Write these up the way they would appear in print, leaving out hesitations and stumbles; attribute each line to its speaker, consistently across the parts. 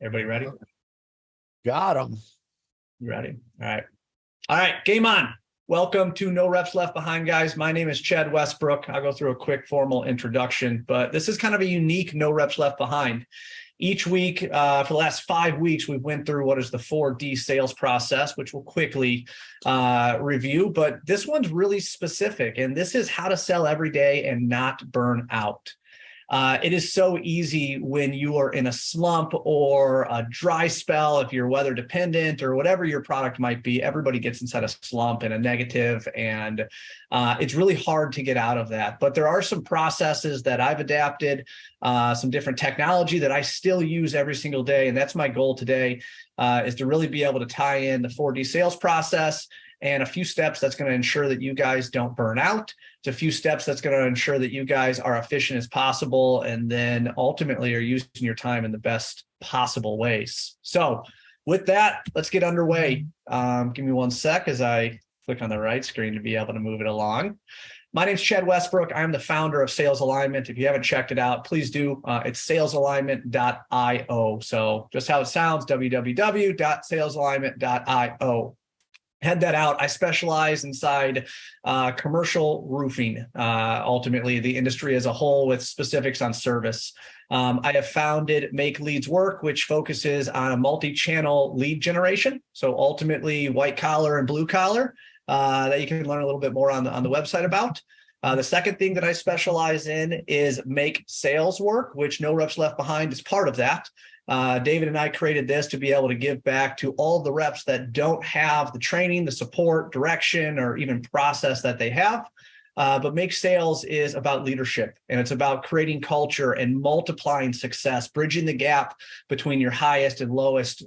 Speaker 1: Everybody ready?
Speaker 2: Got them.
Speaker 1: You ready? All right. All right. Game on. Welcome to No Reps Left Behind, guys. My name is Chad Westbrook. I'll go through a quick formal introduction, but this is kind of a unique No Reps Left Behind. Each week, for the last 5 weeks, we went through what is the 4D sales process, which we'll quickly review. But this one's really specific, and this is how to sell every day and not burn out. It is so easy when you are in a slump or a dry spell, if you're weather dependent or whatever your product might be. Everybody gets inside a slump and a negative, and it's really hard to get out of that. But there are some processes that I've adapted, some different technology that I still use every single day. And that's my goal today, is to really be able to tie in the 4D sales process and a few steps that's going to ensure that you guys don't burn out. It's a few steps that's going to ensure that you guys are efficient as possible, and then ultimately are using your time in the best possible ways. So with that, let's get underway. Give me 1 sec as I click on the right screen to be able to move it along. My name is Chad Westbrook. I'm the founder of Sales Alignment. If you haven't checked it out, please do. It's salesalignment.io. So just how it sounds, www.salesalignment.io. Head that out. I specialize inside commercial roofing, ultimately the industry as a whole, with specifics on service. I have founded Make Leads Work, which focuses on a multi-channel lead generation. So ultimately white collar and blue collar, that you can learn a little bit more on the website about. The second thing that I specialize in is Make Sales Work, which No Reps Left Behind is part of that. David and I created this to be able to give back to all the reps that don't have the training, the support, direction, or even process that they have. But Make Sales is about leadership, and it's about creating culture and multiplying success, bridging the gap between your highest and lowest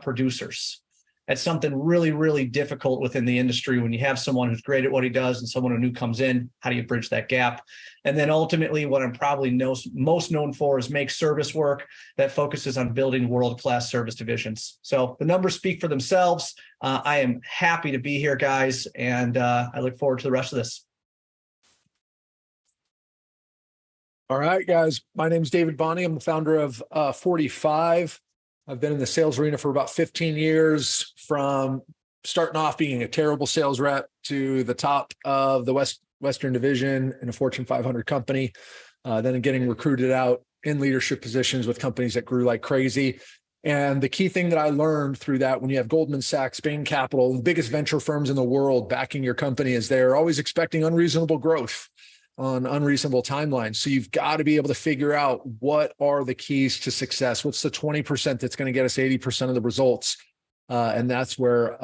Speaker 1: producers. That's something really, really difficult within the industry when you have someone who's great at what he does and someone who new comes in. How do you bridge that gap? And then ultimately, what I'm probably most known for is Make Service Work, that focuses on building world-class service divisions. So the numbers speak for themselves. I am happy to be here, guys, and I look forward to the rest of this.
Speaker 2: All right, guys. My name is David Bonney. I'm the founder of FourtyFive. I've been in the sales arena for about 15 years, from starting off being a terrible sales rep to the top of the Western Division in a Fortune 500 company, then getting recruited out in leadership positions with companies that grew like crazy. And the key thing that I learned through that, when you have Goldman Sachs, Bain Capital, the biggest venture firms in the world backing your company, is they're always expecting unreasonable growth on unreasonable timelines. So you've got to be able to figure out what are the keys to success. What's the 20% that's going to get us 80% of the results? And that's where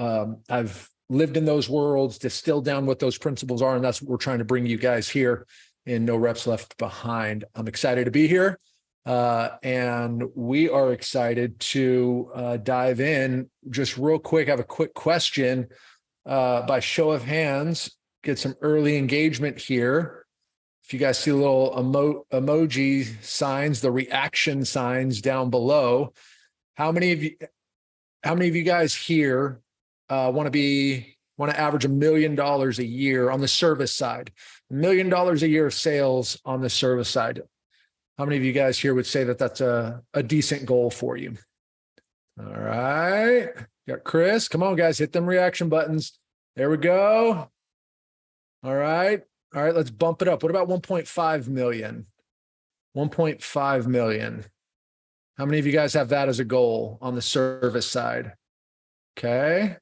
Speaker 2: I've lived in those worlds, distilled down what those principles are. And that's what we're trying to bring you guys here in No Reps Left Behind. I'm excited to be here. And we are excited to dive in. Just real quick, I have a quick question. By show of hands, get some early engagement here. If you guys see the little emoji signs, the reaction signs down below, how many of you guys here want to average $1 million a year on the service side? $1 million a year of sales on the service side. How many of you guys here would say that that's a decent goal for you? All right. Got Chris. Come on, guys. Hit them reaction buttons. There we go. All right. All right, let's bump it up. What about 1.5 million? 1.5 million. How many of you guys have that as a goal on the service side? Okay.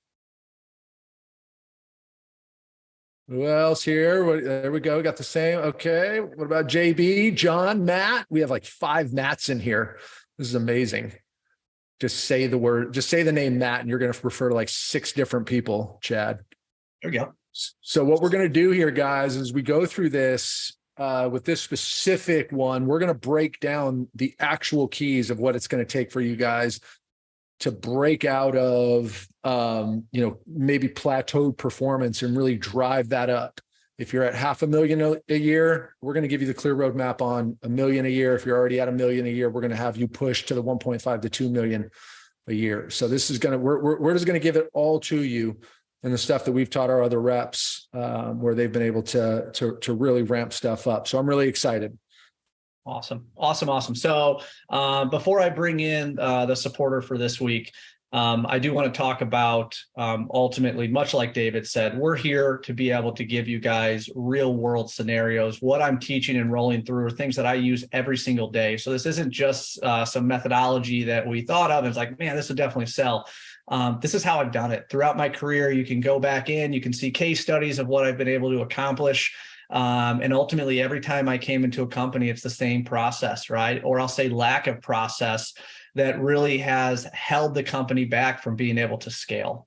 Speaker 2: Who else here? There we go. We got the same. Okay. What about JB, John, Matt? We have like 5 Matts in here. This is amazing. Just say the word, just say the name Matt, and you're going to refer to like 6 different people, Chad.
Speaker 1: There we go.
Speaker 2: So what we're going to do here, guys, is we go through this with this specific one. We're going to break down the actual keys of what it's going to take for you guys to break out of, maybe plateaued performance and really drive that up. If you're at $500,000 a year, we're going to give you the clear roadmap on $1 million a year. If you're already at $1 million a year, we're going to have you push to the 1.5 to 2 million a year. So this is going to, we're just going to give it all to you. And the stuff that we've taught our other reps, where they've been able to really ramp stuff up. So I'm really excited.
Speaker 1: Awesome. So before I bring in the supporter for this week, I do want to talk about ultimately, much like David said, we're here to be able to give you guys real world scenarios. What I'm teaching and rolling through are things that I use every single day. So this isn't just some methodology that we thought of. It's like, man, this would definitely sell. This is how I've done it throughout my career. You can go back in, you can see case studies of what I've been able to accomplish. And ultimately, every time I came into a company, it's the same process, right? Or I'll say lack of process that really has held the company back from being able to scale.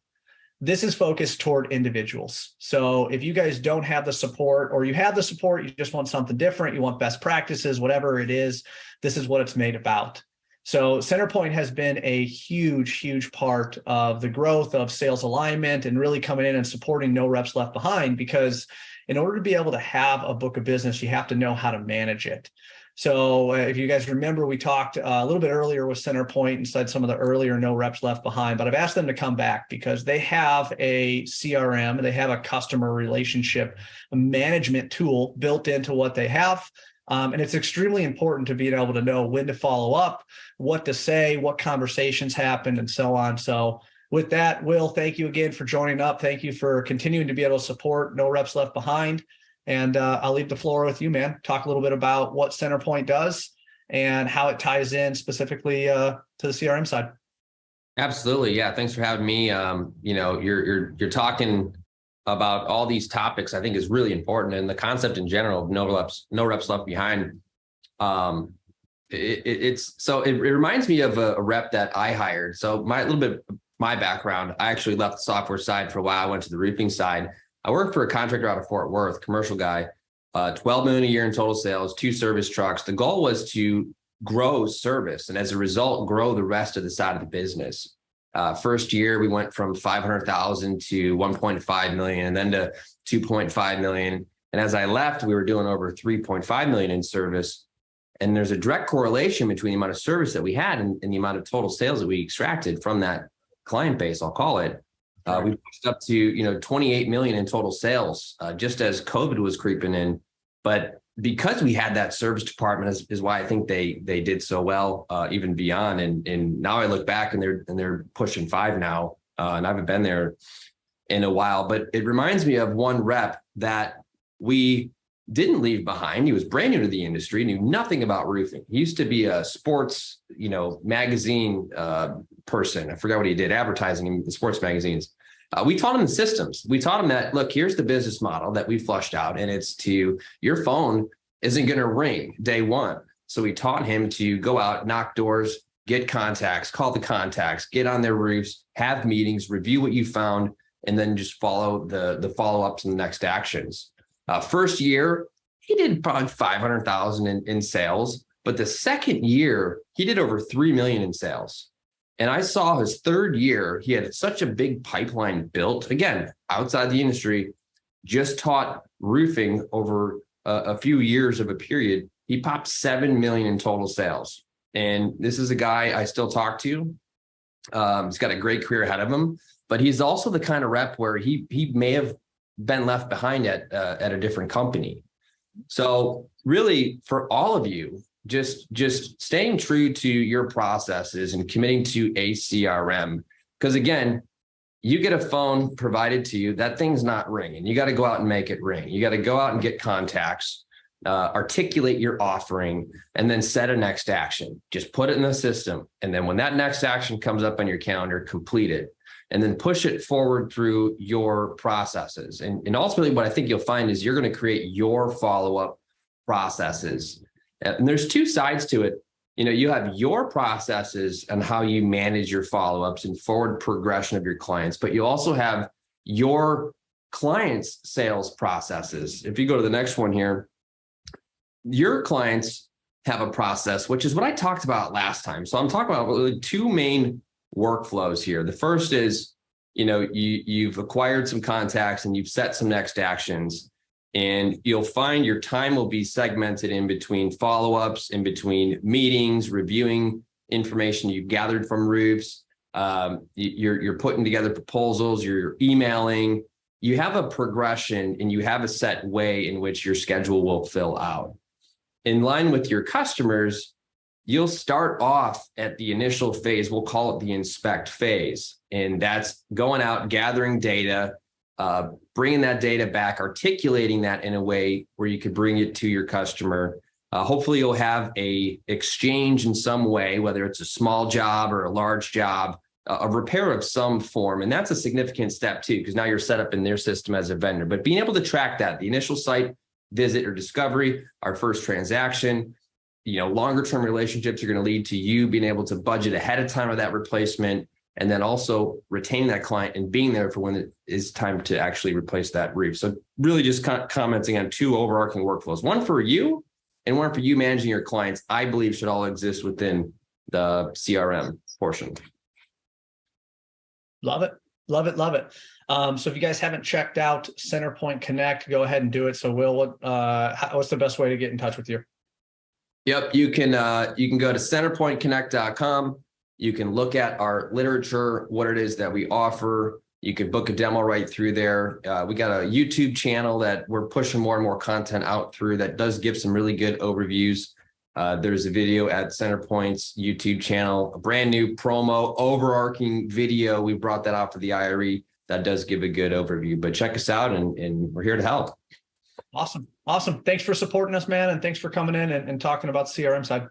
Speaker 1: This is focused toward individuals. So if you guys don't have the support, or you have the support, you just want something different, you want best practices, whatever it is, this is what it's made about. So Centerpoint has been a huge part of the growth of sales alignment and really coming in and supporting No Reps Left Behind, because in order to be able to have a book of business, you have to know how to manage it. So if you guys remember, we talked a little bit earlier with Centerpoint and said some of the earlier No Reps Left Behind, but I've asked them to come back because they have a CRM, they have a customer relationship management tool built into what they have. And it's extremely important to being able to know when to follow up, what to say, what conversations happened, and so on. So with that, Will, thank you again for joining up. Thank you for continuing to be able to support No Reps Left Behind. And I'll leave the floor with you, man. Talk a little bit about what Centerpoint does and how it ties in specifically to the CRM side.
Speaker 3: Absolutely. Yeah. Thanks for having me. You're talking about all these topics, I think is really important. And the concept in general of no reps left behind. It reminds me of a rep that I hired. So my background, I actually left the software side for a while. I went to the roofing side. I worked for a contractor out of Fort Worth, commercial guy, 12 million a year in total sales, 2 service trucks. The goal was to grow service, and as a result, grow the rest of the side of the business. First year, we went from 500,000 to 1.5 million, and then to 2.5 million. And as I left, we were doing over 3.5 million in service. And there's a direct correlation between the amount of service that we had and the amount of total sales that we extracted from that client base, I'll call it. We pushed up to 28 million in total sales just as COVID was creeping in. But because we had that service department is why I think they did so well, even beyond. And now I look back and they're pushing 5 now, and I haven't been there in a while. But it reminds me of one rep that we didn't leave behind. He was brand new to the industry, knew nothing about roofing. He used to be a sports, magazine person. I forgot what he did, advertising in the sports magazines. We taught him the systems. We taught him that, look, here's the business model that we flushed out, and it's your phone isn't going to ring day one. So we taught him to go out, knock doors, get contacts, call the contacts, get on their roofs, have meetings, review what you found, and then just follow the follow-ups and the next actions. First year, he did probably 500,000 in sales, but the second year, he did over 3 million in sales. And I saw his third year, he had such a big pipeline built. Again, outside the industry, just taught roofing over a few years of a period. He popped 7 million in total sales. And this is a guy I still talk to. He's got a great career ahead of him, but he's also the kind of rep where he may have been left behind at a different company. So really, for all of you, just staying true to your processes and committing to a CRM. Because again, you get a phone provided to you, that thing's not ringing. You got to go out and make it ring. You got to go out and get contacts, articulate your offering, and then set a next action. Just put it in the system. And then when that next action comes up on your calendar, complete it. And then push it forward through your processes. And ultimately, what I think you'll find is you're going to create your follow-up processes. And there's 2 sides to it. You have your processes and how you manage your follow-ups and forward progression of your clients, but you also have your clients' sales processes. If you go to the next one here, your clients have a process, which is what I talked about last time. So I'm talking about really 2 main workflows here. The first is, you've acquired some contacts and you've set some next actions. And you'll find your time will be segmented in between follow-ups, in between meetings, reviewing information you've gathered from roofs. You're putting together proposals, you're emailing. You have a progression and you have a set way in which your schedule will fill out. in line with your customers, you'll start off at the initial phase. We'll call it the inspect phase. And that's going out, gathering data, bringing that data back, articulating that in a way where you could bring it to your customer. Hopefully you'll have a exchange in some way, whether it's a small job or a large job, a repair of some form. And that's a significant step too, because now you're set up in their system as a vendor. But being able to track that, the initial site visit or discovery, our first transaction, longer term relationships are going to lead to you being able to budget ahead of time of that replacement, and then also retain that client and being there for when it is time to actually replace that roof. So really just commenting on two overarching workflows, one for you and one for you managing your clients, I believe should all exist within the CRM portion.
Speaker 1: Love it. Love it. Love it. So if you guys haven't checked out Centerpoint Connect, go ahead and do it. So Will, what's the best way to get in touch with you?
Speaker 3: Yep. You can go to centerpointconnect.com. You can look at our literature, what it is that we offer. You can book a demo right through there. We got a YouTube channel that we're pushing more and more content out through that does give some really good overviews. There's a video at Centerpoint's YouTube channel, a brand new promo, overarching video. We brought that out for the IRE that does give a good overview, but check us out and we're here to help.
Speaker 1: Awesome. Awesome. Thanks for supporting us, man. And thanks for coming in and talking about the CRM side.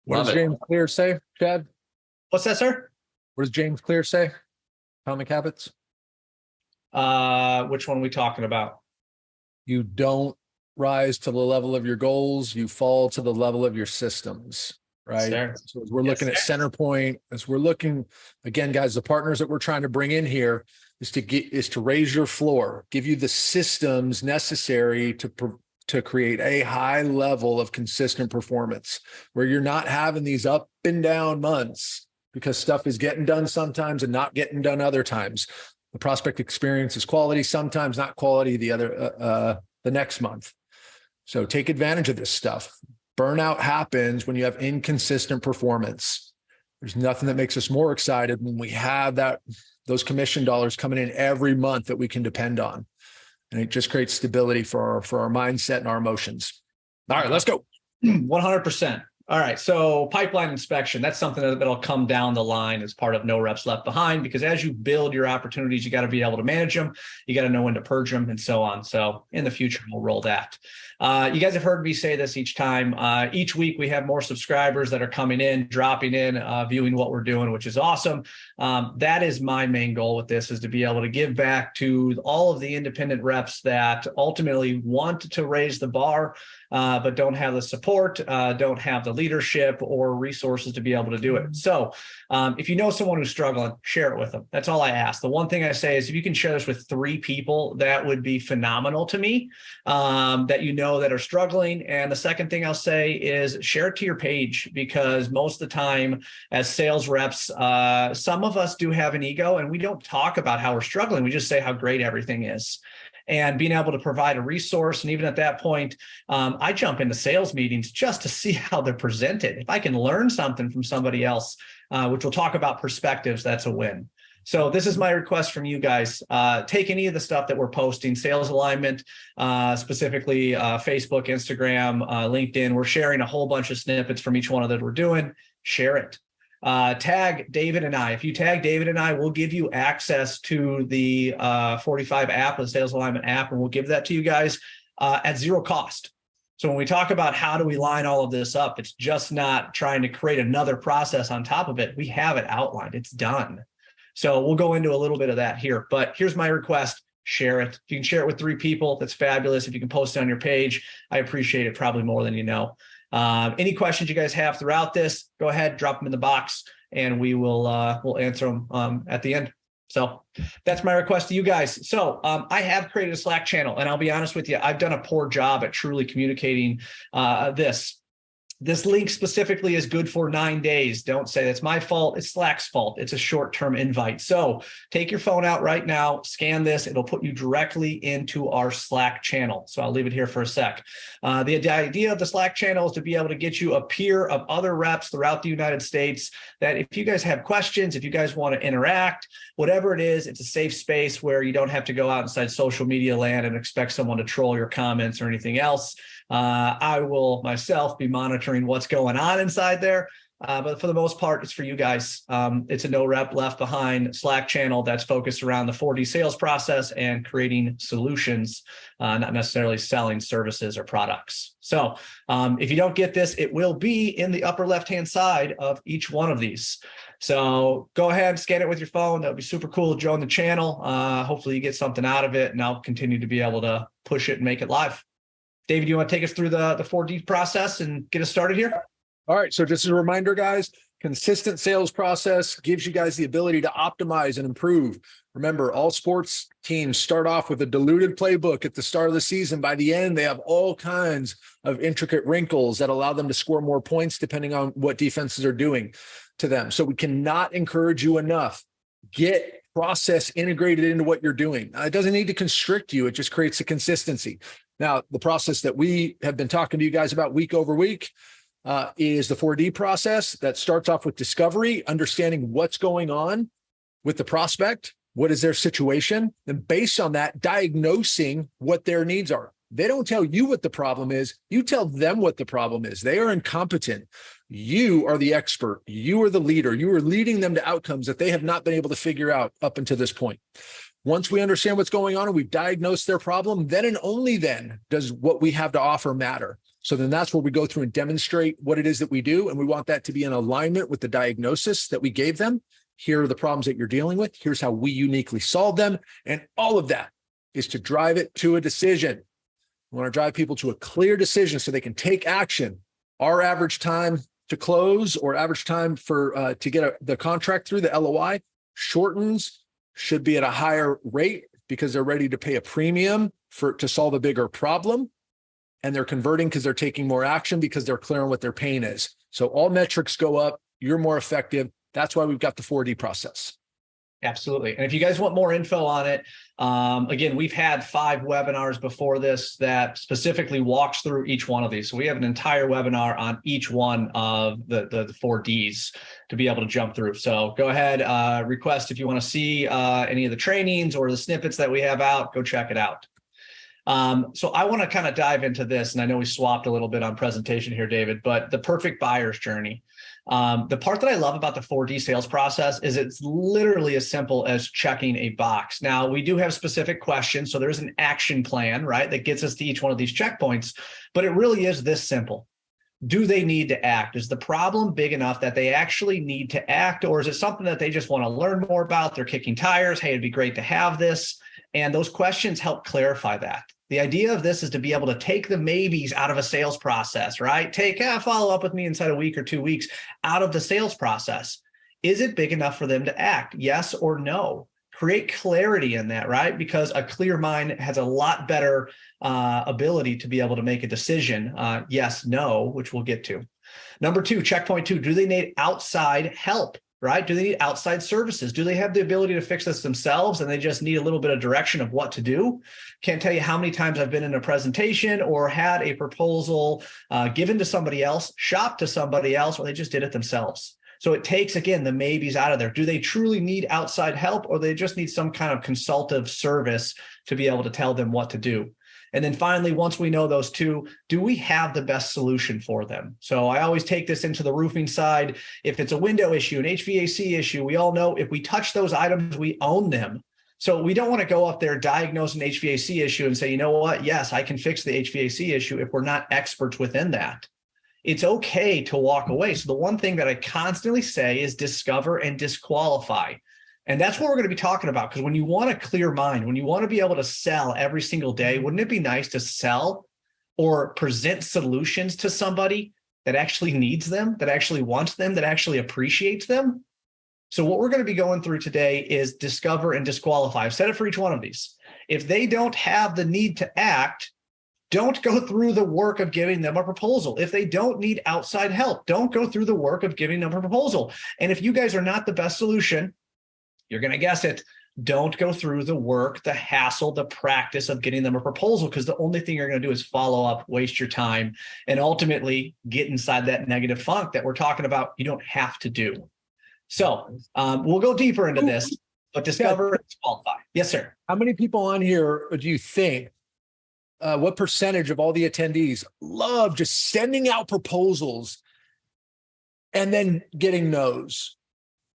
Speaker 2: What does James Clear say, Chad?
Speaker 1: What's that, sir?
Speaker 2: What does James Clear say? Atomic Habits?
Speaker 1: Which one are we talking about?
Speaker 2: You don't rise to the level of your goals, you fall to the level of your systems, right?
Speaker 1: Yes,
Speaker 2: so as we're looking at Centerpoint, as we're looking, again, guys, the partners that we're trying to bring in here is to raise your floor, give you the systems necessary to create a high level of consistent performance where you're not having these up and down months because stuff is getting done sometimes and not getting done other times. The prospect experience is quality sometimes, not quality the next month. So take advantage of this stuff. Burnout happens when you have inconsistent performance. There's nothing that makes us more excited when we have those commission dollars coming in every month that we can depend on. And it just creates stability for our mindset and our emotions. All right, let's go.
Speaker 1: 100%. All right. So pipeline inspection, that's something that'll come down the line as part of No Reps Left Behind, because as you build your opportunities, you got to be able to manage them. You got to know when to purge them and so on. So in the future, we'll roll that. You guys have heard me say this each time. Each week we have more subscribers that are coming in, dropping in, viewing what we're doing, which is awesome. That is my main goal with this, is to be able to give back to all of the independent reps that ultimately want to raise the bar, but don't have the support, don't have the leadership or resources to be able to do it. So if you know someone who's struggling, share it with them. That's all I ask. The one thing I say is if you can share this with 3 people, that would be phenomenal to me, that that are struggling. And the second thing I'll say is share it to your page, because most of the time as sales reps, some of us do have an ego and we don't talk about how we're struggling. We just say how great everything is. And being able to provide a resource. And even at that point, I jump into sales meetings just to see how they're presented. If I can learn something from somebody else, which we'll talk about perspectives, that's a win. So this is my request from you guys. Take any of the stuff that we're posting, sales alignment, specifically Facebook, Instagram, LinkedIn. We're sharing a whole bunch of snippets from each one of that we're doing. Share it. Tag David and I. If you tag David and I, we'll give you access to the FourtyFive app, the sales alignment app, and we'll give that to you guys at zero cost. So when we talk about how do we line all of this up, it's just not trying to create another process on top of it. We have it outlined. It's done. So we'll go into a little bit of that here. But here's my request. Share it. If you can share it with 3 people, that's fabulous. If you can post it on your page, I appreciate it probably more than you know. Any questions you guys have throughout this, go ahead, drop them in the box, and we'll answer them at the end. So that's my request to you guys. So I have created a Slack channel, and I'll be honest with you, I've done a poor job at truly communicating this. This link specifically is good for 9 days. Don't say that's my fault. It's Slack's fault. It's a short-term invite. So take your phone out right now, scan this. It'll put you directly into our Slack channel. So I'll leave it here for a sec. The idea of the Slack channel is to be able to get you a peer of other reps throughout the United States that if you guys have questions, if you guys want to interact, whatever it is, it's a safe space where you don't have to go out inside social media land and expect someone to troll your comments or anything else. I will myself be monitoring what's going on inside there. But for the most part, it's for you guys. It's a no rep left behind Slack channel that's focused around the 4D sales process and creating solutions, not necessarily selling services or products. So if you don't get this, it will be in the upper left-hand side of each one of these. So go ahead, scan it with your phone. That would be super cool to join the channel. Hopefully you get something out of it, and I'll continue to be able to push it and make it live. David, you want to take us through the 4D process and get us started here?
Speaker 2: All right. So just as a reminder, guys, consistent sales process gives you guys the ability to optimize and improve. Remember, all sports teams start off with a diluted playbook at the start of the season. By the end, they have all kinds of intricate wrinkles that allow them to score more points depending on what defenses are doing to them. So we cannot encourage you enough. Get process integrated into what you're doing. It doesn't need to constrict you. It just creates a consistency. Now, the process that we have been talking to you guys about week over week is the 4D process that starts off with discovery, understanding what's going on with the prospect, what is their situation, and based on that, diagnosing what their needs are. They don't tell you what the problem is. You tell them what the problem is. They are incompetent. You are the expert. You are the leader. You are leading them to outcomes that they have not been able to figure out up until this point. Once we understand what's going on and we've diagnosed their problem, then and only then does what we have to offer matter. So then that's where we go through and demonstrate what it is that we do. And we want that to be in alignment with the diagnosis that we gave them. Here are the problems that you're dealing with. Here's how we uniquely solve them. And all of that is to drive it to a decision. We want to drive people to a clear decision so they can take action. Our average time to close or average time for to get the contract through, the LOI, shortens, should be at a higher rate because they're ready to pay a premium to solve a bigger problem. And they're converting because they're taking more action because they're clear on what their pain is. So all metrics go up. You're more effective. That's why we've got the 4D process.
Speaker 1: Absolutely. And if you guys want more info on it, again, we've had 5 webinars before this that specifically walks through each one of these. So we have an entire webinar on each one of the 4Ds to be able to jump through. So go ahead, request if you want to see any of the trainings or the snippets that we have out, go check it out. So I want to kind of dive into this, and I know we swapped a little bit on presentation here, David, but the perfect buyer's journey. The part that I love about the 4D sales process is it's literally as simple as checking a box. Now, we do have specific questions, so there's an action plan, right, that gets us to each one of these checkpoints, but it really is this simple. Do they need to act? Is the problem big enough that they actually need to act, or is it something that they just want to learn more about? They're kicking tires. Hey, it'd be great to have this. And those questions help clarify that. The idea of this is to be able to take the maybes out of a sales process, right? Take, follow up with me inside a week or 2 weeks out of the sales process. Is it big enough for them to act? Yes or no? Create clarity in that, right? Because a clear mind has a lot better ability to be able to make a decision, yes, no, which we'll get to. Number 2, checkpoint 2, do they need outside help? Right? Do they need outside services? Do they have the ability to fix this themselves and they just need a little bit of direction of what to do? Can't tell you how many times I've been in a presentation or had a proposal given to somebody else, shopped to somebody else, or they just did it themselves. So it takes, again, the maybes out of there. Do they truly need outside help, or they just need some kind of consultative service to be able to tell them what to do? And then finally, once we know those 2, do we have the best solution for them? So I always take this into the roofing side. If it's a window issue, an HVAC issue, we all know if we touch those items, we own them. So we don't want to go up there, diagnose an HVAC issue and say, you know what? Yes, I can fix the HVAC issue if we're not experts within that. It's okay to walk away. So the one thing that I constantly say is discover and disqualify. And that's what we're going to be talking about, because when you want a clear mind, when you want to be able to sell every single day, wouldn't it be nice to sell or present solutions to somebody that actually needs them, that actually wants them, that actually appreciates them? So what we're going to be going through today is discover and disqualify. I've said it for each one of these. If they don't have the need to act, don't go through the work of giving them a proposal. If they don't need outside help, don't go through the work of giving them a proposal. And if you guys are not the best solution, you're going to guess it. Don't go through the work, the hassle, the practice of getting them a proposal, because the only thing you're going to do is follow up, waste your time, and ultimately get inside that negative funk that we're talking about. You don't have to do. So we'll go deeper into this, but discover and disqualify. Yes, sir.
Speaker 2: How many people on here do you think, what percentage of all the attendees love just sending out proposals and then getting no's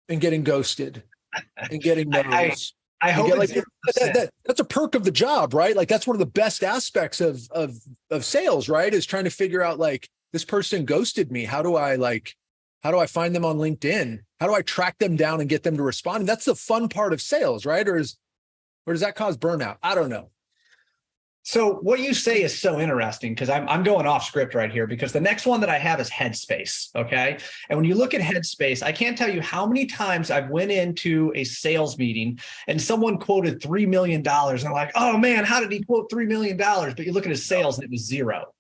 Speaker 2: and getting ghosted and getting no's?
Speaker 1: I hope
Speaker 2: that's a perk of the job, right? Like that's one of the best aspects of sales, right? Is trying to figure out like, this person ghosted me. How do I find them on LinkedIn? How do I track them down and get them to respond? And that's the fun part of sales, right? Or does that cause burnout? I don't know.
Speaker 1: So what you say is so interesting, because I'm going off script right here, because the next one that I have is Headspace. Okay. And when you look at Headspace, I can't tell you how many times I've went into a sales meeting and someone quoted $3 million. And I'm like, oh man, how did he quote $3 million? But you look at his sales and it was zero.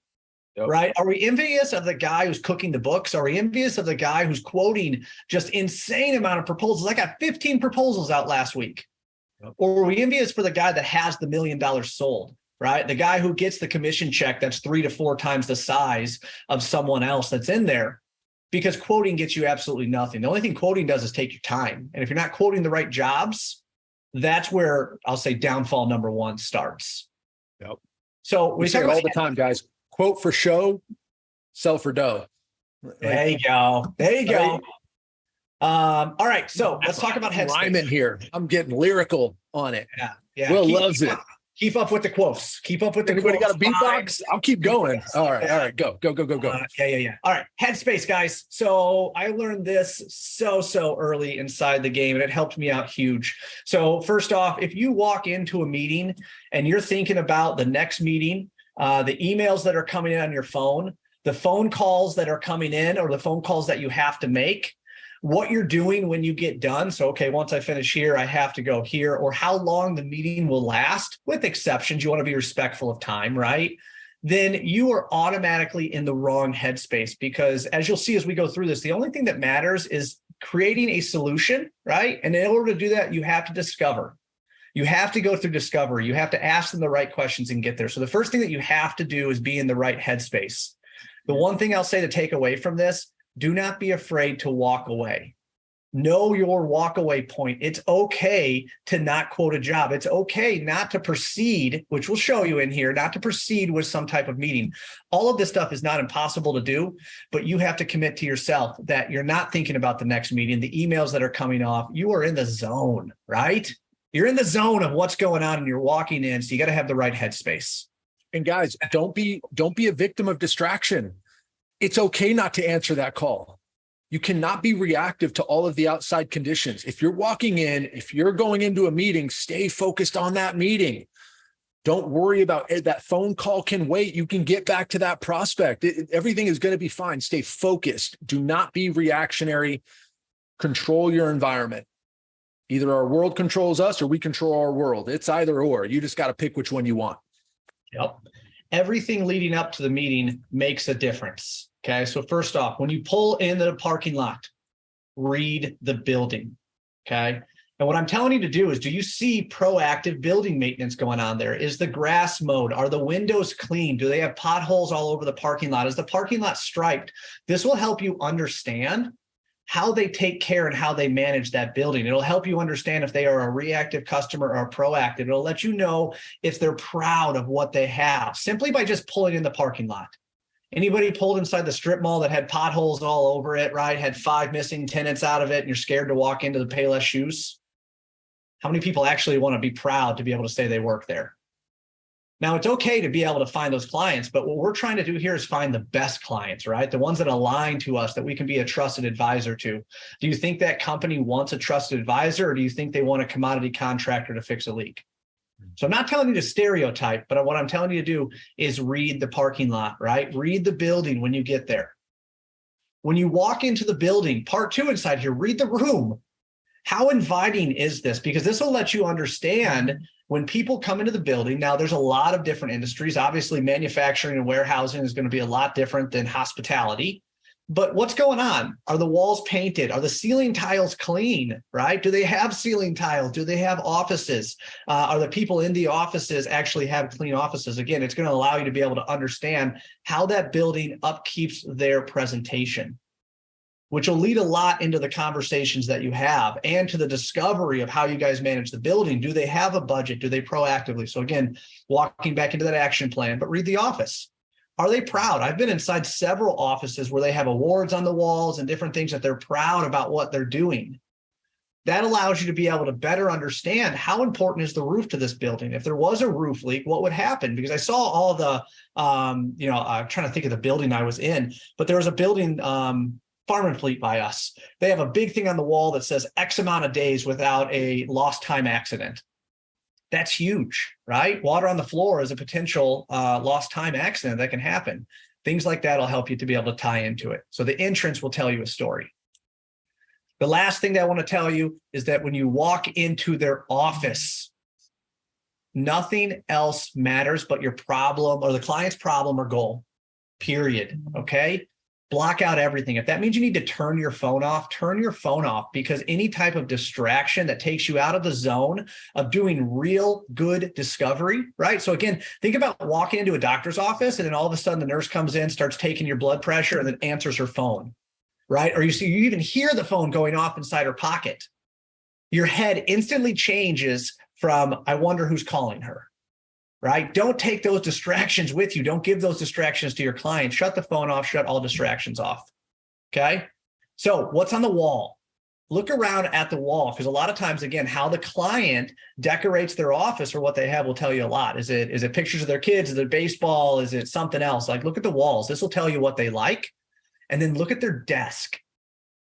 Speaker 1: Yep. Right? Are we envious of the guy who's cooking the books? Are we envious of the guy who's quoting just insane amount of proposals? I got 15 proposals out last week. Yep. Or are we envious for the guy that has the $1 million sold? Right? The guy who gets the commission check that's 3 to 4 times the size of someone else that's in there, because quoting gets you absolutely nothing. The only thing quoting does is take your time. And if you're not quoting the right jobs, that's where I'll say downfall number 1 starts.
Speaker 2: Yep.
Speaker 1: So
Speaker 2: we say it all the time, guys. Quote for show, sell for dough.
Speaker 1: There you go. There you go. All right. So let's talk about Headspace.
Speaker 2: Rhyming here. I'm getting lyrical on it.
Speaker 1: Yeah.
Speaker 2: Will loves it.
Speaker 1: Keep up with the quotes. Keep up with the
Speaker 2: Anybody
Speaker 1: quotes.
Speaker 2: got a beatbox? I'll keep going. All right. Go.
Speaker 1: Yeah. All right. Headspace, guys. So I learned this so early inside the game, and it helped me out huge. So first off, if you walk into a meeting and you're thinking about the next meeting, the emails that are coming in on your phone, the phone calls that are coming in, or the phone calls that you have to make, what you're doing when you get done. So, okay, once I finish here, I have to go here, or how long the meeting will last, with exceptions. You want to be respectful of time, right? Then you are automatically in the wrong headspace, because as you'll see as we go through this, the only thing that matters is creating a solution, right? And in order to do that, you have to discover. You have to go through discovery. You have to ask them the right questions and get there. So the first thing that you have to do is be in the right headspace. The one thing I'll say to take away from this, do not be afraid to walk away. Know your walk away point. It's okay to not quote a job. It's okay not to proceed, which we'll show you in here, not to proceed with some type of meeting. All of this stuff is not impossible to do, but you have to commit to yourself that you're not thinking about the next meeting, the emails that are coming off. You are in the zone, right? You're in the zone of what's going on and you're walking in. So you got to have the right headspace.
Speaker 2: And guys, don't be a victim of distraction. It's okay not to answer that call. You cannot be reactive to all of the outside conditions. If you're walking in, if you're going into a meeting, stay focused on that meeting. Don't worry about it. That phone call can wait. You can get back to that prospect. Everything is going to be fine. Stay focused. Do not be reactionary. Control your environment. Either our world controls us or we control our world. It's either or. You just got to pick which one you want.
Speaker 1: Yep. Everything leading up to the meeting makes a difference. Okay. So first off, when you pull into the parking lot, read the building. Okay. And what I'm telling you to do is, do you see proactive building maintenance going on there? Is the grass mowed? Are the windows clean? Do they have potholes all over the parking lot? Is the parking lot striped? This will help you understand how they take care and how they manage that building. It'll help you understand if they are a reactive customer or a proactive. It'll let you know if they're proud of what they have, simply by just pulling in the parking lot. Anybody pulled inside the strip mall that had potholes all over it, right? Had 5 missing tenants out of it, and you're scared to walk into the Payless shoes? How many people actually want to be proud to be able to say they work there? Now, it's okay to be able to find those clients, but what we're trying to do here is find the best clients, right? The ones that align to us, that we can be a trusted advisor to. Do you think that company wants a trusted advisor, or do you think they want a commodity contractor to fix a leak? So I'm not telling you to stereotype, but what I'm telling you to do is read the parking lot, right? Read the building when you get there. When you walk into the building, part 2 inside here, read the room. How inviting is this? Because this will let you understand when people come into the building, now there's a lot of different industries. Obviously, manufacturing and warehousing is going to be a lot different than hospitality. But what's going on? Are the walls painted? Are the ceiling tiles clean, right? Do they have ceiling tiles? Do they have offices? Are the people in the offices actually have clean offices? Again, it's going to allow you to be able to understand how that building upkeeps their presentation, which will lead a lot into the conversations that you have and to the discovery of how you guys manage the building. Do they have a budget? Do they proactively? So again, walking back into that action plan, but read the office. Are they proud? I've been inside several offices where they have awards on the walls and different things that they're proud about what they're doing. That allows you to be able to better understand how important is the roof to this building. If there was a roof leak, what would happen? Because I saw all the, I'm trying to think of the building I was in, but there was a building, Farm and Fleet by us. They have a big thing on the wall that says X amount of days without a lost time accident. That's huge, right? Water on the floor is a potential lost time accident that can happen. Things like that will help you to be able to tie into it. So the entrance will tell you a story. The last thing that I want to tell you is that when you walk into their office, nothing else matters but your problem or the client's problem or goal, period, okay? Block out everything. If that means you need to turn your phone off, because any type of distraction that takes you out of the zone of doing real good discovery, right? So again, think about walking into a doctor's office and then all of a sudden the nurse comes in, starts taking your blood pressure and then answers her phone, right? Or you even hear the phone going off inside her pocket. Your head instantly changes from, I wonder who's calling her. Right? Don't take those distractions with you. Don't give those distractions to your client. Shut the phone off, shut all distractions off. Okay. So what's on the wall? Look around at the wall, because a lot of times, again, how the client decorates their office or what they have will tell you a lot. Is it pictures of their kids? Is it baseball? Is it something else? Like, look at the walls. This will tell you what they like. And then look at their desk.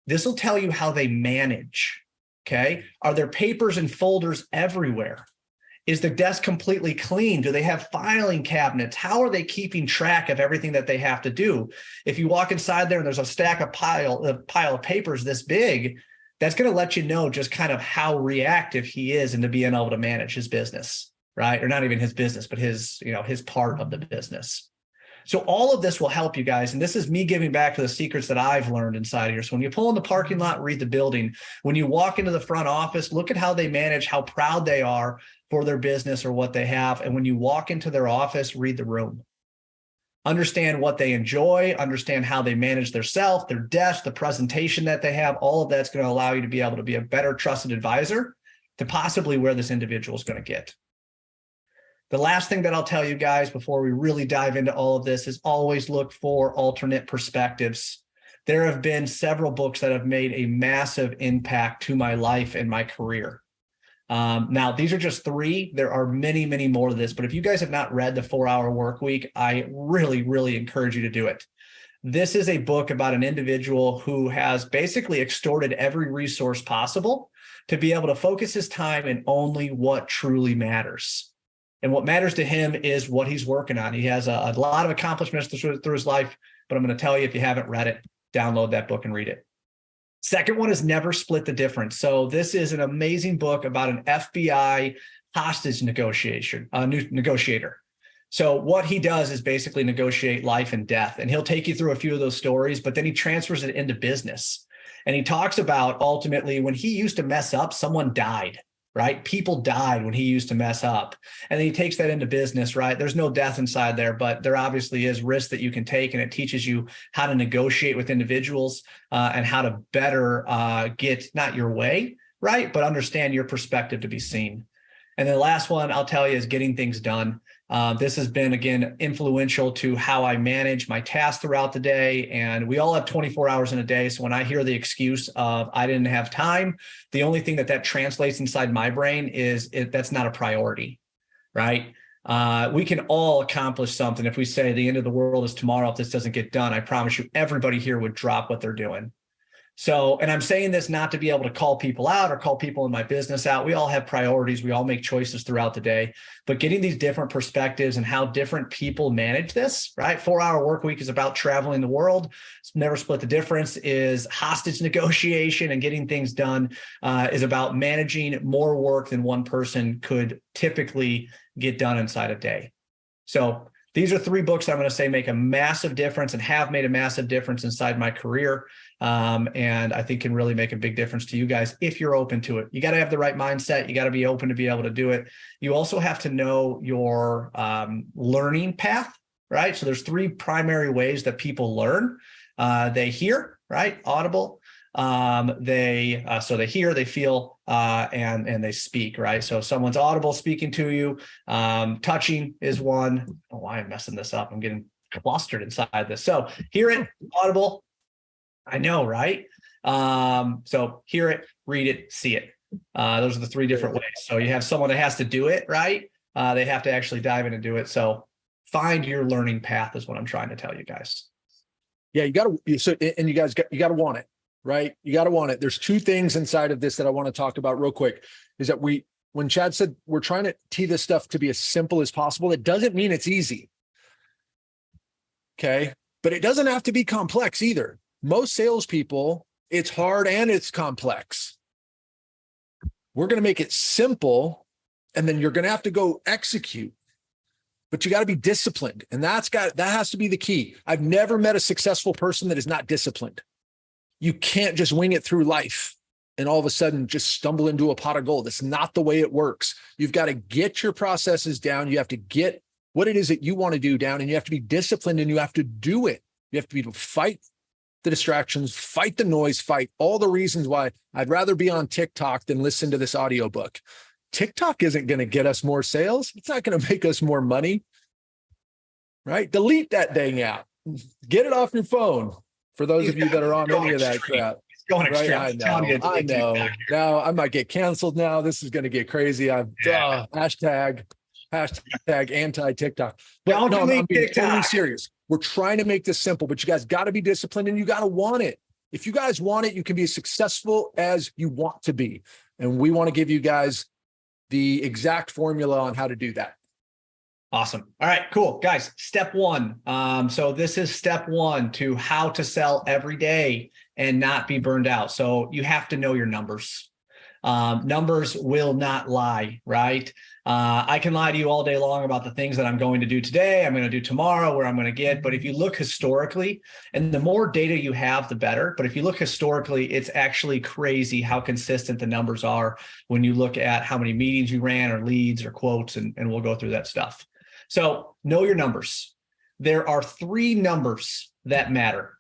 Speaker 1: This will tell you how they manage. Okay. Are there papers and folders everywhere? Is the desk completely clean? Do they have filing cabinets? How are they keeping track of everything that they have to do? If you walk inside there and there's a pile of papers this big, that's going to let you know just kind of how reactive he is into being able to manage his business, right? Or not even his business, but his part of the business. So all of this will help you guys. And this is me giving back to the secrets that I've learned inside here. So when you pull in the parking lot, read the building. When you walk into the front office, look at how they manage, how proud they are for their business or what they have. And when you walk into their office, read the room. Understand what they enjoy, understand how they manage their self, their desk, the presentation that they have. All of that's going to allow you to be able to be a better trusted advisor to possibly where this individual is going to get. The last thing that I'll tell you guys before we really dive into all of this is always look for alternate perspectives. There have been several books that have made a massive impact to my life and my career. Now, these are just 3. There are many, many more of this, but if you guys have not read The 4-Hour Workweek, I really, really encourage you to do it. This is a book about an individual who has basically extorted every resource possible to be able to focus his time in only what truly matters. And what matters to him is what he's working on. He has a lot of accomplishments through his life, but I'm going to tell you, if you haven't read it, download that book and read it. Second one is Never Split the Difference. So this is an amazing book about an FBI hostage negotiator. So what he does is basically negotiate life and death. And he'll take you through a few of those stories, but then he transfers it into business. And he talks about ultimately when he used to mess up, someone died. Right? People died when he used to mess up. And then he takes that into business, right? There's no death inside there, but there obviously is risk that you can take. And it teaches you how to negotiate with individuals and how to better get not your way, right? But understand your perspective to be seen. And then the last one I'll tell you is Getting Things Done. This has been, again, influential to how I manage my tasks throughout the day. And we all have 24 hours in a day. So when I hear the excuse of I didn't have time, the only thing that translates inside my brain is that's not a priority, right? We can all accomplish something. If we say the end of the world is tomorrow, if this doesn't get done, I promise you everybody here would drop what they're doing. So, and I'm saying this not to be able to call people out or call people in my business out. We all have priorities. We all make choices throughout the day, but getting these different perspectives and how different people manage this, right? 4-hour work week is about traveling the world. Never split the difference is hostage negotiation, and getting things done is about managing more work than one person could typically get done inside a day. So these are 3 books that I'm going to say make a massive difference and have made a massive difference inside my career. And I think can really make a big difference to you guys if you're open to it. You got to have the right mindset. You got to be open to be able to do it. You also have to know your learning path, right? So there's 3 primary ways that people learn. They hear, right? Audible. They hear, they feel, and they speak, right? So if someone's audible speaking to you, touching is one. I don't know why I'm messing this up. I'm getting clustered inside this. So hear it, audible. I know, right? So hear it, read it, see it. Those are the 3 different ways. So you have someone that has to do it, right? They have to actually dive in and do it. So find your learning path is what I'm trying to tell you guys.
Speaker 2: Yeah, you got to want it, right? You got to want it. There's 2 things inside of this that I want to talk about real quick. Is that when Chad said we're trying to tee this stuff to be as simple as possible, it doesn't mean it's easy. Okay. But it doesn't have to be complex either. Most salespeople, it's hard and it's complex. We're going to make it simple, and then you're going to have to go execute. But you got to be disciplined, and that has to be the key. I've never met a successful person that is not disciplined. You can't just wing it through life and all of a sudden just stumble into a pot of gold. That's not the way it works. You've got to get your processes down. You have to get what it is that you want to do down, and you have to be disciplined, and you have to do it. You have to be able to fight the distractions, fight the noise, fight all the reasons why I'd rather be on TikTok than listen to this audiobook. TikTok isn't going to get us more sales. It's not going to make us more money, right? Delete that dang app. Get it off your phone. For those of you that are on any of that crap.
Speaker 1: Going extreme.
Speaker 2: Right? I know. Now I might get canceled now. This is going to get crazy. Hashtag anti-TikTok. But
Speaker 1: Don't
Speaker 2: no, I'm being
Speaker 1: TikTok.
Speaker 2: totally serious. We're trying to make this simple, but you guys got to be disciplined, and you got to want it. If you guys want it, you can be as successful as you want to be. And we want to give you guys the exact formula on how to do that.
Speaker 1: Awesome. All right, cool. Guys, step 1. So this is step 1 to how to sell every day and not be burned out. So you have to know your numbers. Numbers will not lie, right? I can lie to you all day long about the things that I'm going to do today, I'm going to do tomorrow, where I'm going to get. But if you look historically, and the more data you have, the better. But if you look historically, it's actually crazy how consistent the numbers are when you look at how many meetings you ran or leads or quotes, and we'll go through that stuff. So know your numbers. There are 3 numbers that matter.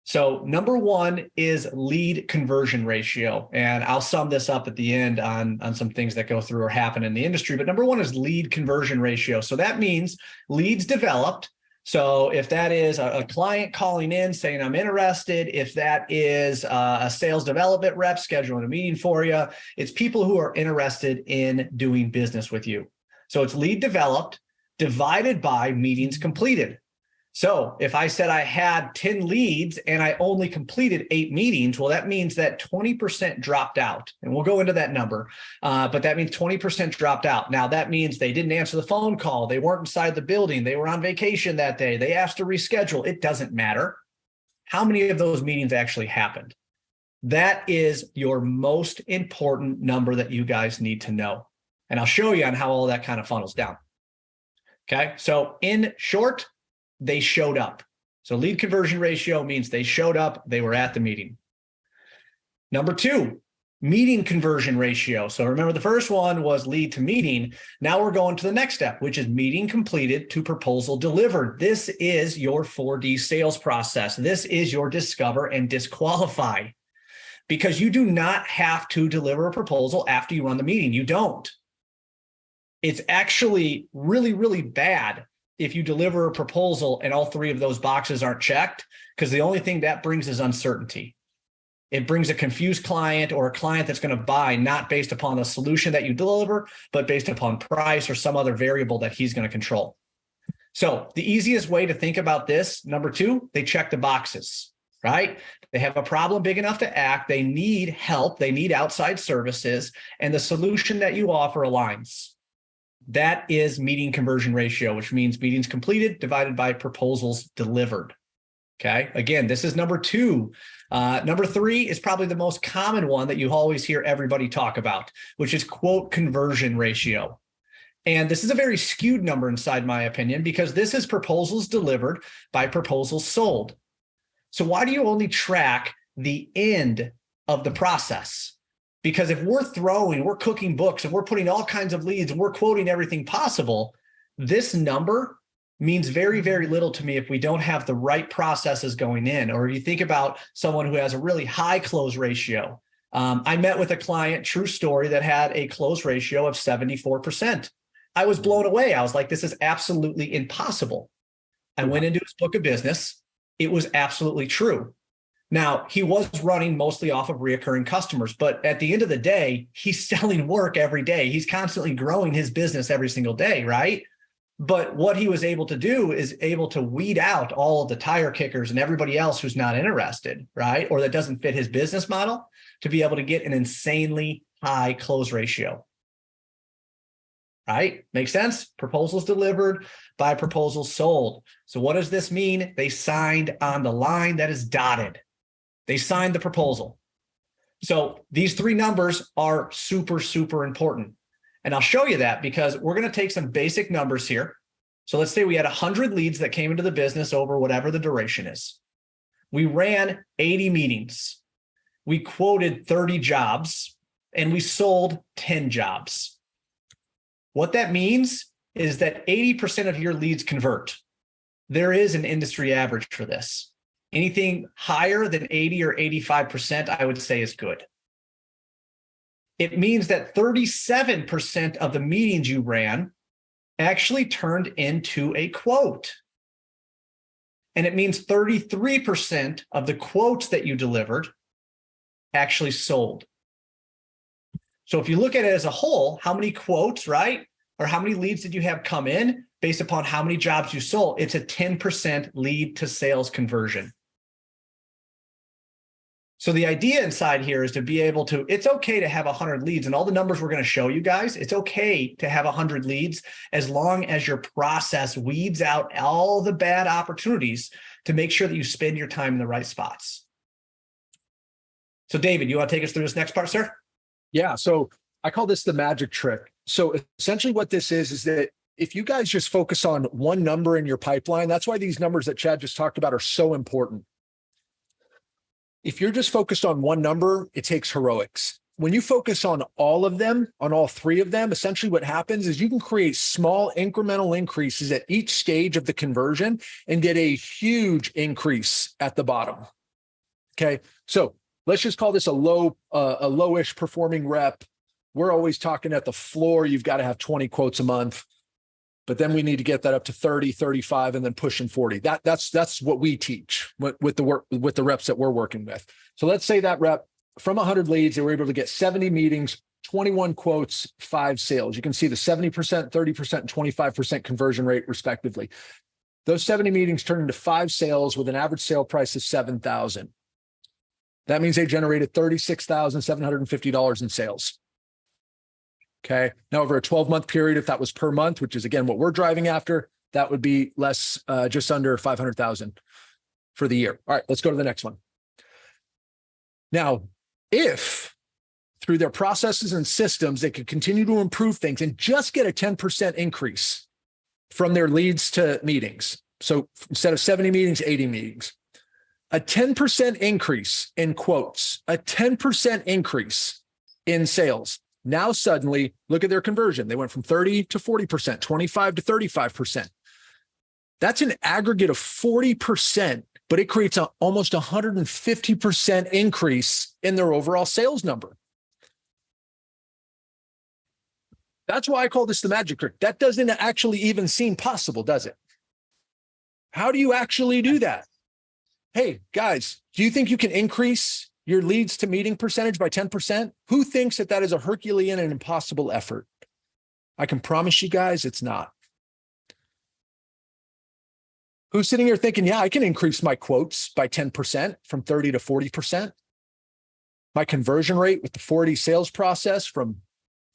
Speaker 1: So number 1 is lead conversion ratio. And I'll sum this up at the end on some things that go through or happen in the industry. But number 1 is lead conversion ratio. So that means leads developed. So if that is a client calling in saying, I'm interested, if that is a sales development rep scheduling a meeting for you, it's people who are interested in doing business with you. So it's lead developed divided by meetings completed. So if I said I had 10 leads and I only completed 8 meetings, well, that means that 20% dropped out. And we'll go into that number, but that means 20% dropped out. Now that means they didn't answer the phone call. They weren't inside the building. They were on vacation that day. They asked to reschedule. It doesn't matter. How many of those meetings actually happened? That is your most important number that you guys need to know. And I'll show you on how all that kind of funnels down. Okay. So in short, they showed up. So lead conversion ratio means they showed up, they were at the meeting. Number 2, meeting conversion ratio. So remember, the first one was lead to meeting. Now we're going to the next step, which is meeting completed to proposal delivered. This is your 4D sales process. This is your discover and disqualify, because you do not have to deliver a proposal after you run the meeting. You don't. It's actually really, really bad if you deliver a proposal and all 3 of those boxes aren't checked, because the only thing that brings is uncertainty. It brings a confused client, or a client that's going to buy not based upon the solution that you deliver, but based upon price or some other variable that he's going to control. So the easiest way to think about this, number 2, they check the boxes. right? They have a problem big enough to act. They need help. They need outside services. And the solution that you offer aligns. That is meeting conversion ratio, which means meetings completed divided by proposals delivered. Okay. Again, this is number 2. Number 3 is probably the most common one that you always hear everybody talk about, which is quote conversion ratio. And this is a very skewed number inside my opinion, because this is proposals delivered by proposals sold. So why do you only track the end of the process? Because if we're cooking books and we're putting all kinds of leads and we're quoting everything possible, this number means very, very little to me if we don't have the right processes going in. Or if you think about someone who has a really high close ratio. I met with a client, true story, that had a close ratio of 74%. I was blown away. I was like, this is absolutely impossible. I went into his book of business. It was absolutely true. Now, he was running mostly off of reoccurring customers, but at the end of the day, he's selling work every day. He's constantly growing his business every single day, right? But what he was able to do is able to weed out all of the tire kickers and everybody else who's not interested, right? Or that doesn't fit his business model, to be able to get an insanely high close ratio. Right? Makes sense? Proposals delivered by proposals sold. So what does this mean? They signed on the line that is dotted. They signed the proposal. So these 3 numbers are super, super important. And I'll show you that because we're going to take some basic numbers here. So let's say we had 100 leads that came into the business over whatever the duration is. We ran 80 meetings. We quoted 30 jobs and we sold 10 jobs. What that means is that 80% of your leads convert. There is an industry average for this. Anything higher than 80 or 85%, I would say is good. It means that 37% of the meetings you ran actually turned into a quote. And it means 33% of the quotes that you delivered actually sold. So if you look at it as a whole, how many quotes, right? Or how many leads did you have come in based upon how many jobs you sold? It's a 10% lead to sales conversion. So the idea inside here is to be able to, it's okay to have 100 leads, and all the numbers we're going to show you guys, it's okay to have 100 leads as long as your process weeds out all the bad opportunities to make sure that you spend your time in the right spots. So David, you want to take us through this next part, sir?
Speaker 2: Yeah. So I call this the magic trick. So essentially what this is that if you guys just focus on one number in your pipeline, that's why these numbers that Chad just talked about are so important. If you're just focused on one number, it takes heroics. When you focus on all of them, on all 3 of them, essentially what happens is you can create small incremental increases at each stage of the conversion and get a huge increase at the bottom. Okay. So let's just call this a lowish performing rep. We're always talking at the floor. You've got to have 20 quotes a month, but then we need to get that up to 30, 35, and then pushing 40. That's what we teach with the reps that we're working with. So let's say that rep from 100 leads, they were able to get 70 meetings, 21 quotes, 5 sales. You can see the 70%, 30%, and 25% conversion rate respectively. Those 70 meetings turned into 5 sales with an average sale price of $7,000. That means they generated $36,750 in sales. Okay. Now, over a 12-month period, if that was per month, which is again what we're driving after, that would be less, just under 500,000 for the year. All right, let's go to the next one. Now, if through their processes and systems, they could continue to improve things and just get a 10% increase from their leads to meetings. So instead of 70 meetings, 80 meetings, a 10% increase in quotes, a 10% increase in sales. Now suddenly look at their conversion. They went from 30 to 40%, 25 to 35%. That's an aggregate of 40%, but it creates almost 150% increase in their overall sales number. That's why I call this the magic trick. That doesn't actually even seem possible, does it? How do you actually do that? Hey, guys, do you think you can increase your leads to meeting percentage by 10%? Who thinks that is a Herculean and impossible effort? I can promise you guys it's not. Who's sitting here thinking, yeah, I can increase my quotes by 10% from 30 to 40%. My conversion rate with the 40 sales process from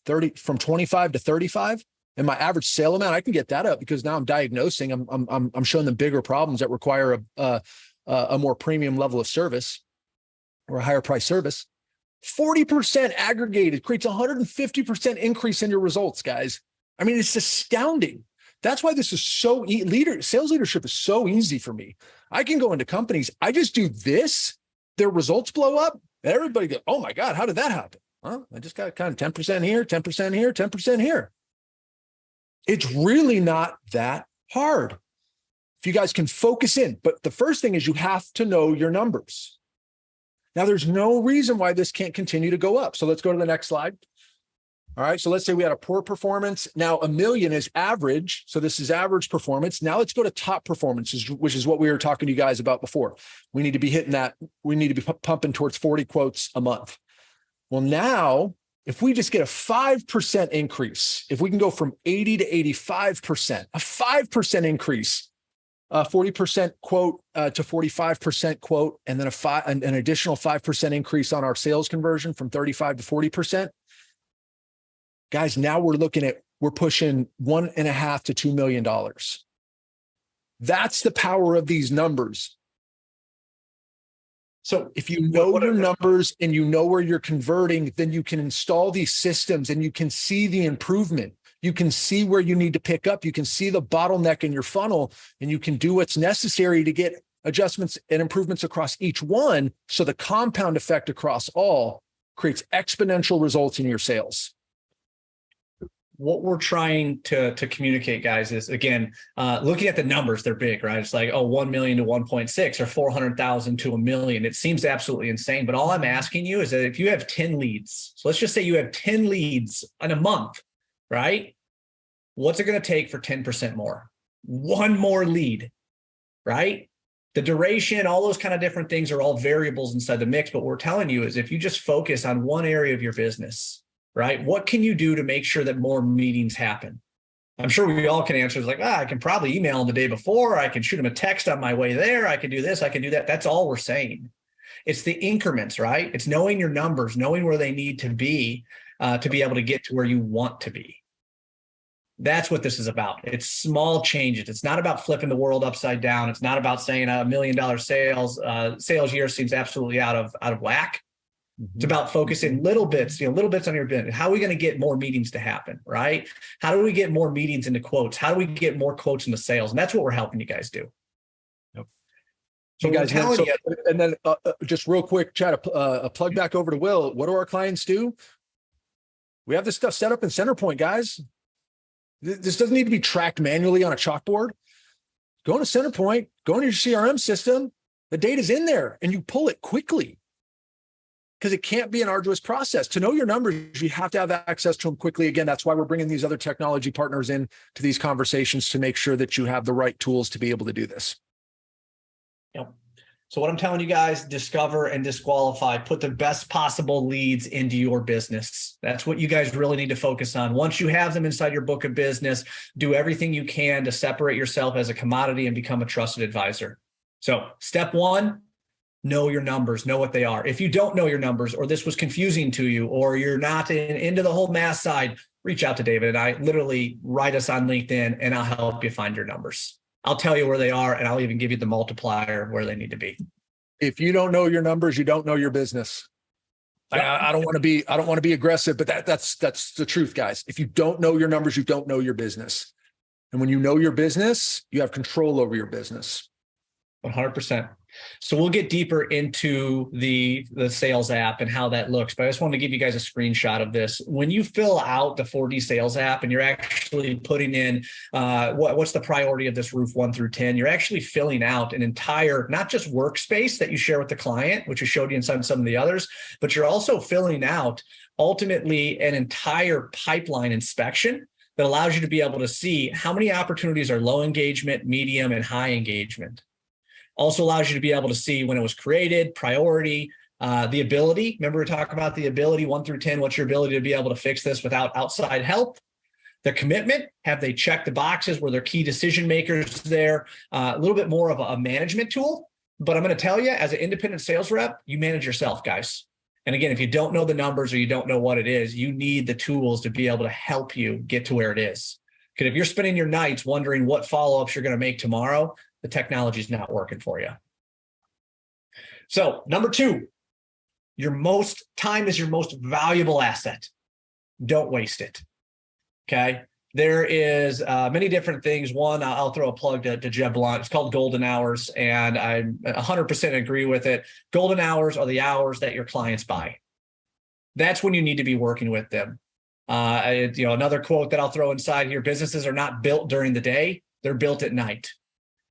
Speaker 2: 25 to 35. And my average sale amount, I can get that up because now I'm diagnosing. I'm showing them bigger problems that require a more premium level of service or a higher price service. 40% aggregated creates 150% increase in your results, guys. I mean, it's astounding. That's why this is so sales leadership is so easy for me. I can go into companies. I just do this. Their results blow up. And everybody goes, oh my God, how did that happen? Well, I just got kind of 10% here, 10% here, 10% here. It's really not that hard. If you guys can focus in, but the first thing is you have to know your numbers. Now, there's no reason why this can't continue to go up. So let's go to the next slide. All right. So let's say we had a poor performance. Now, $1 million is average. So this is average performance. Now let's go to top performances, which is what we were talking to you guys about before. We need to be hitting that. We need to be pumping towards 40 quotes a month. Well, now, if we just get a 5% increase, if we can go from 80 to 85%, a 5% increase, 40% quote to 45% quote, and then an additional 5% increase on our sales conversion from 35 to 40%. Guys, now we're pushing $1.5 to $2 million. That's the power of these numbers. So if you know your numbers and you know where you're converting, then you can install these systems and you can see the improvement. You can see where you need to pick up. You can see the bottleneck in your funnel, and you can do what's necessary to get adjustments and improvements across each one. So the compound effect across all creates exponential results in your sales.
Speaker 1: What we're trying to communicate, guys, is again, looking at the numbers, they're big, right? It's like, 1 million to 1.6 or 400,000 to 1 million. It seems absolutely insane. But all I'm asking you is that if you have 10 leads, so let's just say you have 10 leads in a month, right? What's it going to take for 10% more? One more lead, right? The duration, all those kind of different things are all variables inside the mix. But what we're telling you is if you just focus on one area of your business, right? What can you do to make sure that more meetings happen? I'm sure we all can answer. It's like, I can probably email them the day before. I can shoot them a text on my way there. I can do this. I can do that. That's all we're saying. It's the increments, right? It's knowing your numbers, knowing where they need to be able to get to where you want to be. That's what this is about. It's small changes. It's not about flipping the world upside down. It's not about saying $1 million sales year seems absolutely out of whack. It's about focusing little bits on your business. How are we going to get more meetings to happen, right? How do we get more meetings into quotes? How do we get more quotes into sales? And that's what we're helping you guys do.
Speaker 2: Yep.
Speaker 1: So
Speaker 2: you guys, and then just real quick, Chad, a plug back over to Will. What do our clients do? We have this stuff set up in Centerpoint, guys. This doesn't need to be tracked manually on a chalkboard. Go into Centerpoint, go into your CRM system. The data's in there, and you pull it quickly. Because it can't be an arduous process. To know your numbers, you have to have access to them quickly. Again, that's why we're bringing these other technology partners in to these conversations to make sure that you have the right tools to be able to do this.
Speaker 1: Yep. So what I'm telling you guys, discover and disqualify, put the best possible leads into your business. That's what you guys really need to focus on. Once you have them inside your book of business, do everything you can to separate yourself as a commodity and become a trusted advisor. So step one, know your numbers, know what they are. If you don't know your numbers, or this was confusing to you, or you're not into the whole math side, reach out to David and I. Literally write us on LinkedIn and I'll help you find your numbers. I'll tell you where they are, and I'll even give you the multiplier where they need to be.
Speaker 2: If you don't know your numbers, you don't know your business. I don't want to be aggressive, but that's the truth, guys. If you don't know your numbers, you don't know your business. And when you know your business, you have control over your business.
Speaker 1: 100%. So we'll get deeper into the sales app and how that looks, but I just wanted to give you guys a screenshot of this. When you fill out the 4D sales app and you're actually putting in what's the priority of this roof 1 through 10, you're actually filling out an entire, not just workspace that you share with the client, which I showed you inside some of the others, but you're also filling out ultimately an entire pipeline inspection that allows you to be able to see how many opportunities are low engagement, medium, and high engagement. Also allows you to be able to see when it was created, priority, the ability. Remember, we talked about the ability 1 through 10. What's your ability to be able to fix this without outside help? Their commitment, have they checked the boxes? Were their key decision makers there? A little bit more of a management tool. But I'm going to tell you, as an independent sales rep, you manage yourself, guys. And again, if you don't know the numbers or you don't know what it is, you need the tools to be able to help you get to where it is. Because if you're spending your nights wondering what follow-ups you're going to make tomorrow, the technology is not working for you. So number 2, time is your most valuable asset. Don't waste it. Okay. There is many different things. One, I'll throw a plug to Jeb Blount. It's called golden hours, and I 100% agree with it. Golden hours are the hours that your clients buy. That's when you need to be working with them. Another quote that I'll throw inside here: businesses are not built during the day; they're built at night.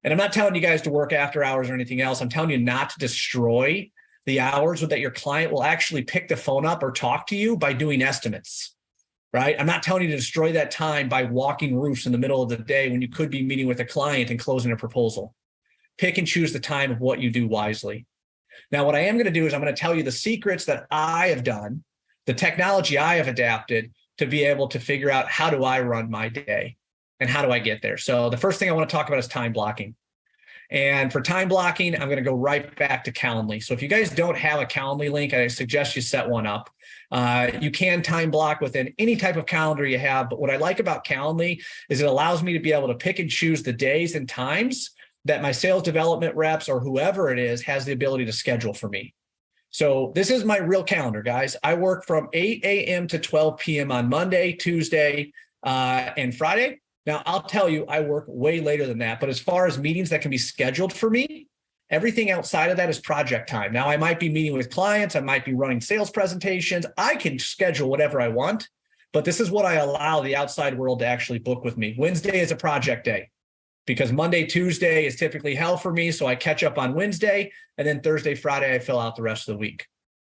Speaker 1: And I'm not telling you guys to work after hours or anything else. I'm telling you not to destroy the hours that your client will actually pick the phone up or talk to you by doing estimates. Right? I'm not telling you to destroy that time by walking roofs in the middle of the day when you could be meeting with a client and closing a proposal. Pick and choose the time of what you do wisely. Now, what I am going to do is I'm going to tell you the secrets that I have done, the technology I have adapted to be able to figure out how do I run my day and how do I get there. So the first thing I want to talk about is time blocking. And for time blocking, I'm going to go right back to Calendly. So if you guys don't have a Calendly link, I suggest you set one up. You can time block within any type of calendar you have. But what I like about Calendly is it allows me to be able to pick and choose the days and times that my sales development reps or whoever it is has the ability to schedule for me. So this is my real calendar, guys. I work from 8 a.m. to 12 p.m. on Monday, Tuesday, and Friday. Now, I'll tell you, I work way later than that. But as far as meetings that can be scheduled for me, everything outside of that is project time. Now, I might be meeting with clients. I might be running sales presentations. I can schedule whatever I want. But this is what I allow the outside world to actually book with me. Wednesday is a project day because Monday, Tuesday is typically hell for me. So I catch up on Wednesday. And then Thursday, Friday, I fill out the rest of the week.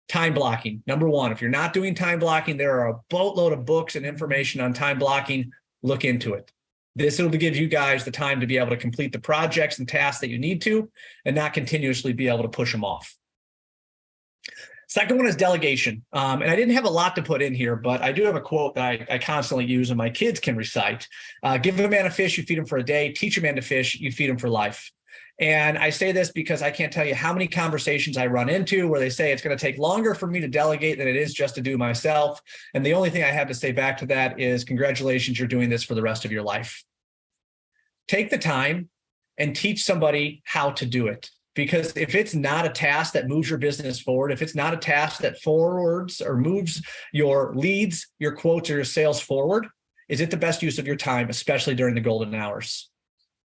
Speaker 1: Time blocking. Number 1, if you're not doing time blocking, there are a boatload of books and information on time blocking. Look into it. This will give you guys the time to be able to complete the projects and tasks that you need to and not continuously be able to push them off. Second one is delegation. And I didn't have a lot to put in here, but I do have a quote that I constantly use and my kids can recite. Give a man a fish, you feed him for a day. Teach a man to fish, you feed him for life. And I say this because I can't tell you how many conversations I run into where they say it's going to take longer for me to delegate than it is just to do myself. And the only thing I have to say back to that is congratulations, you're doing this for the rest of your life. Take the time and teach somebody how to do it. Because if it's not a task that moves your business forward, if it's not a task that forwards or moves your leads, your quotes, or your sales forward, is it the best use of your time, especially during the golden hours?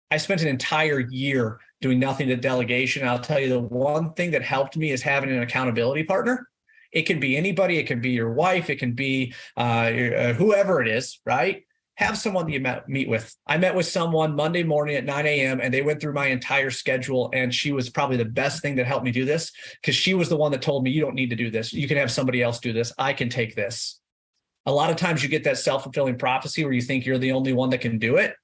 Speaker 1: I spent an entire year doing nothing to delegation. I'll tell you the one thing that helped me is having an accountability partner. It can be anybody. It can be your wife. It can be whoever it is, right? Have someone that you meet with. I met with someone Monday morning at 9 a.m. and they went through my entire schedule. And she was probably the best thing that helped me do this because she was the one that told me, you don't need to do this. You can have somebody else do this. I can take this. A lot of times you get that self-fulfilling prophecy where you think you're the only one that can do it.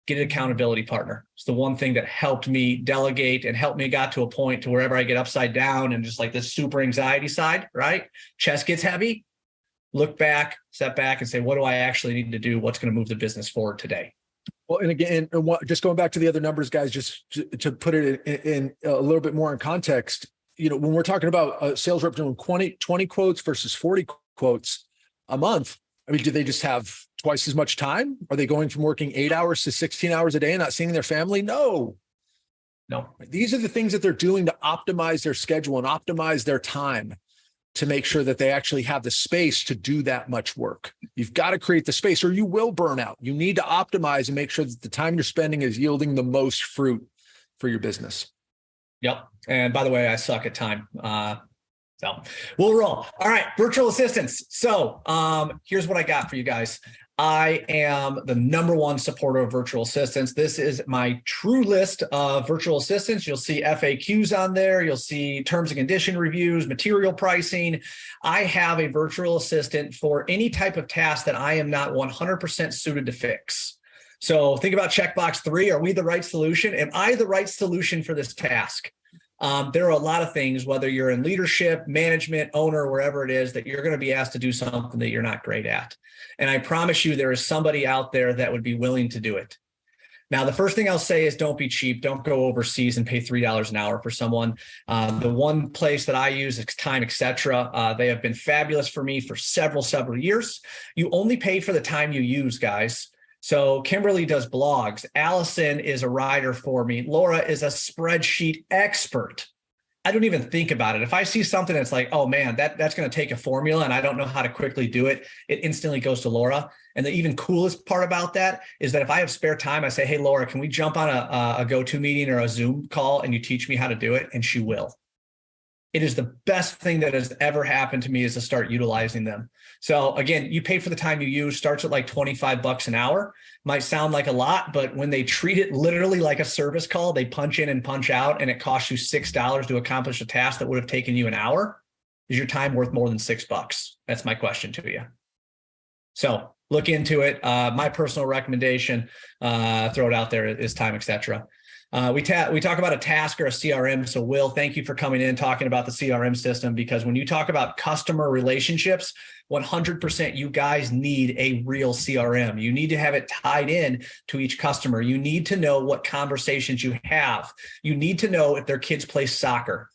Speaker 1: Get an accountability partner. It's the one thing that helped me delegate and helped me got to a point to wherever I get upside down and just like this super anxiety side, right? Chest gets heavy. Look back, step back and say, what do I actually need to do? What's going to move the business forward today?
Speaker 2: Well, and again, just going back to the other numbers, guys, just to put it in a little bit more in context, when we're talking about a sales rep doing 20 quotes versus 40 quotes a month, I mean, do they just have twice as much time? Are they going from working 8 hours to 16 hours a day and not seeing their family? No. These are the things that they're doing to optimize their schedule and optimize their time to make sure that they actually have the space to do that much work. You've got to create the space or you will burn out. You need to optimize and make sure that the time you're spending is yielding the most fruit for your business.
Speaker 1: Yep. And by the way, I suck at time. So we'll roll. All right. Virtual assistants. So here's what I got for you guys. I am the #1 supporter of virtual assistants. This is my true list of virtual assistants. You'll see FAQs on there. You'll see terms and condition reviews, material pricing. I have a virtual assistant for any type of task that I am not 100% suited to fix. So think about checkbox 3. Are we the right solution? Am I the right solution for this task? There are a lot of things, whether you're in leadership, management, owner, wherever it is, that you're going to be asked to do something that you're not great at. And I promise you, there is somebody out there that would be willing to do it. Now, the first thing I'll say is don't be cheap. Don't go overseas and pay $3 an hour for someone. The one place that I use is Time, etc. They have been fabulous for me for several years. You only pay for the time you use, guys. So Kimberly does blogs. Allison is a writer for me. Laura is a spreadsheet expert. I don't even think about it. If I see something that's like, oh man, that's going to take a formula and I don't know how to quickly do it, it instantly goes to Laura. And the even coolest part about that is that if I have spare time, I say, hey, Laura, can we jump on a go-to meeting or a Zoom call and you teach me how to do it? And she will. It is the best thing that has ever happened to me is to start utilizing them. So again, you pay for the time you use, starts at like $25 an hour. Might sound like a lot, but when they treat it literally like a service call, they punch in and punch out, and it costs you $6 to accomplish a task that would have taken you an hour. Is your time worth more than $6? That's my question to you. So look into it. My personal recommendation, throw it out there, is Time, etc. We talk about a task or a CRM. So Will, thank you for coming in, talking about the CRM system, because when you talk about customer relationships, 100% you guys need a real CRM. You need to have it tied in to each customer. You need to know what conversations you have. You need to know if their kids play soccer.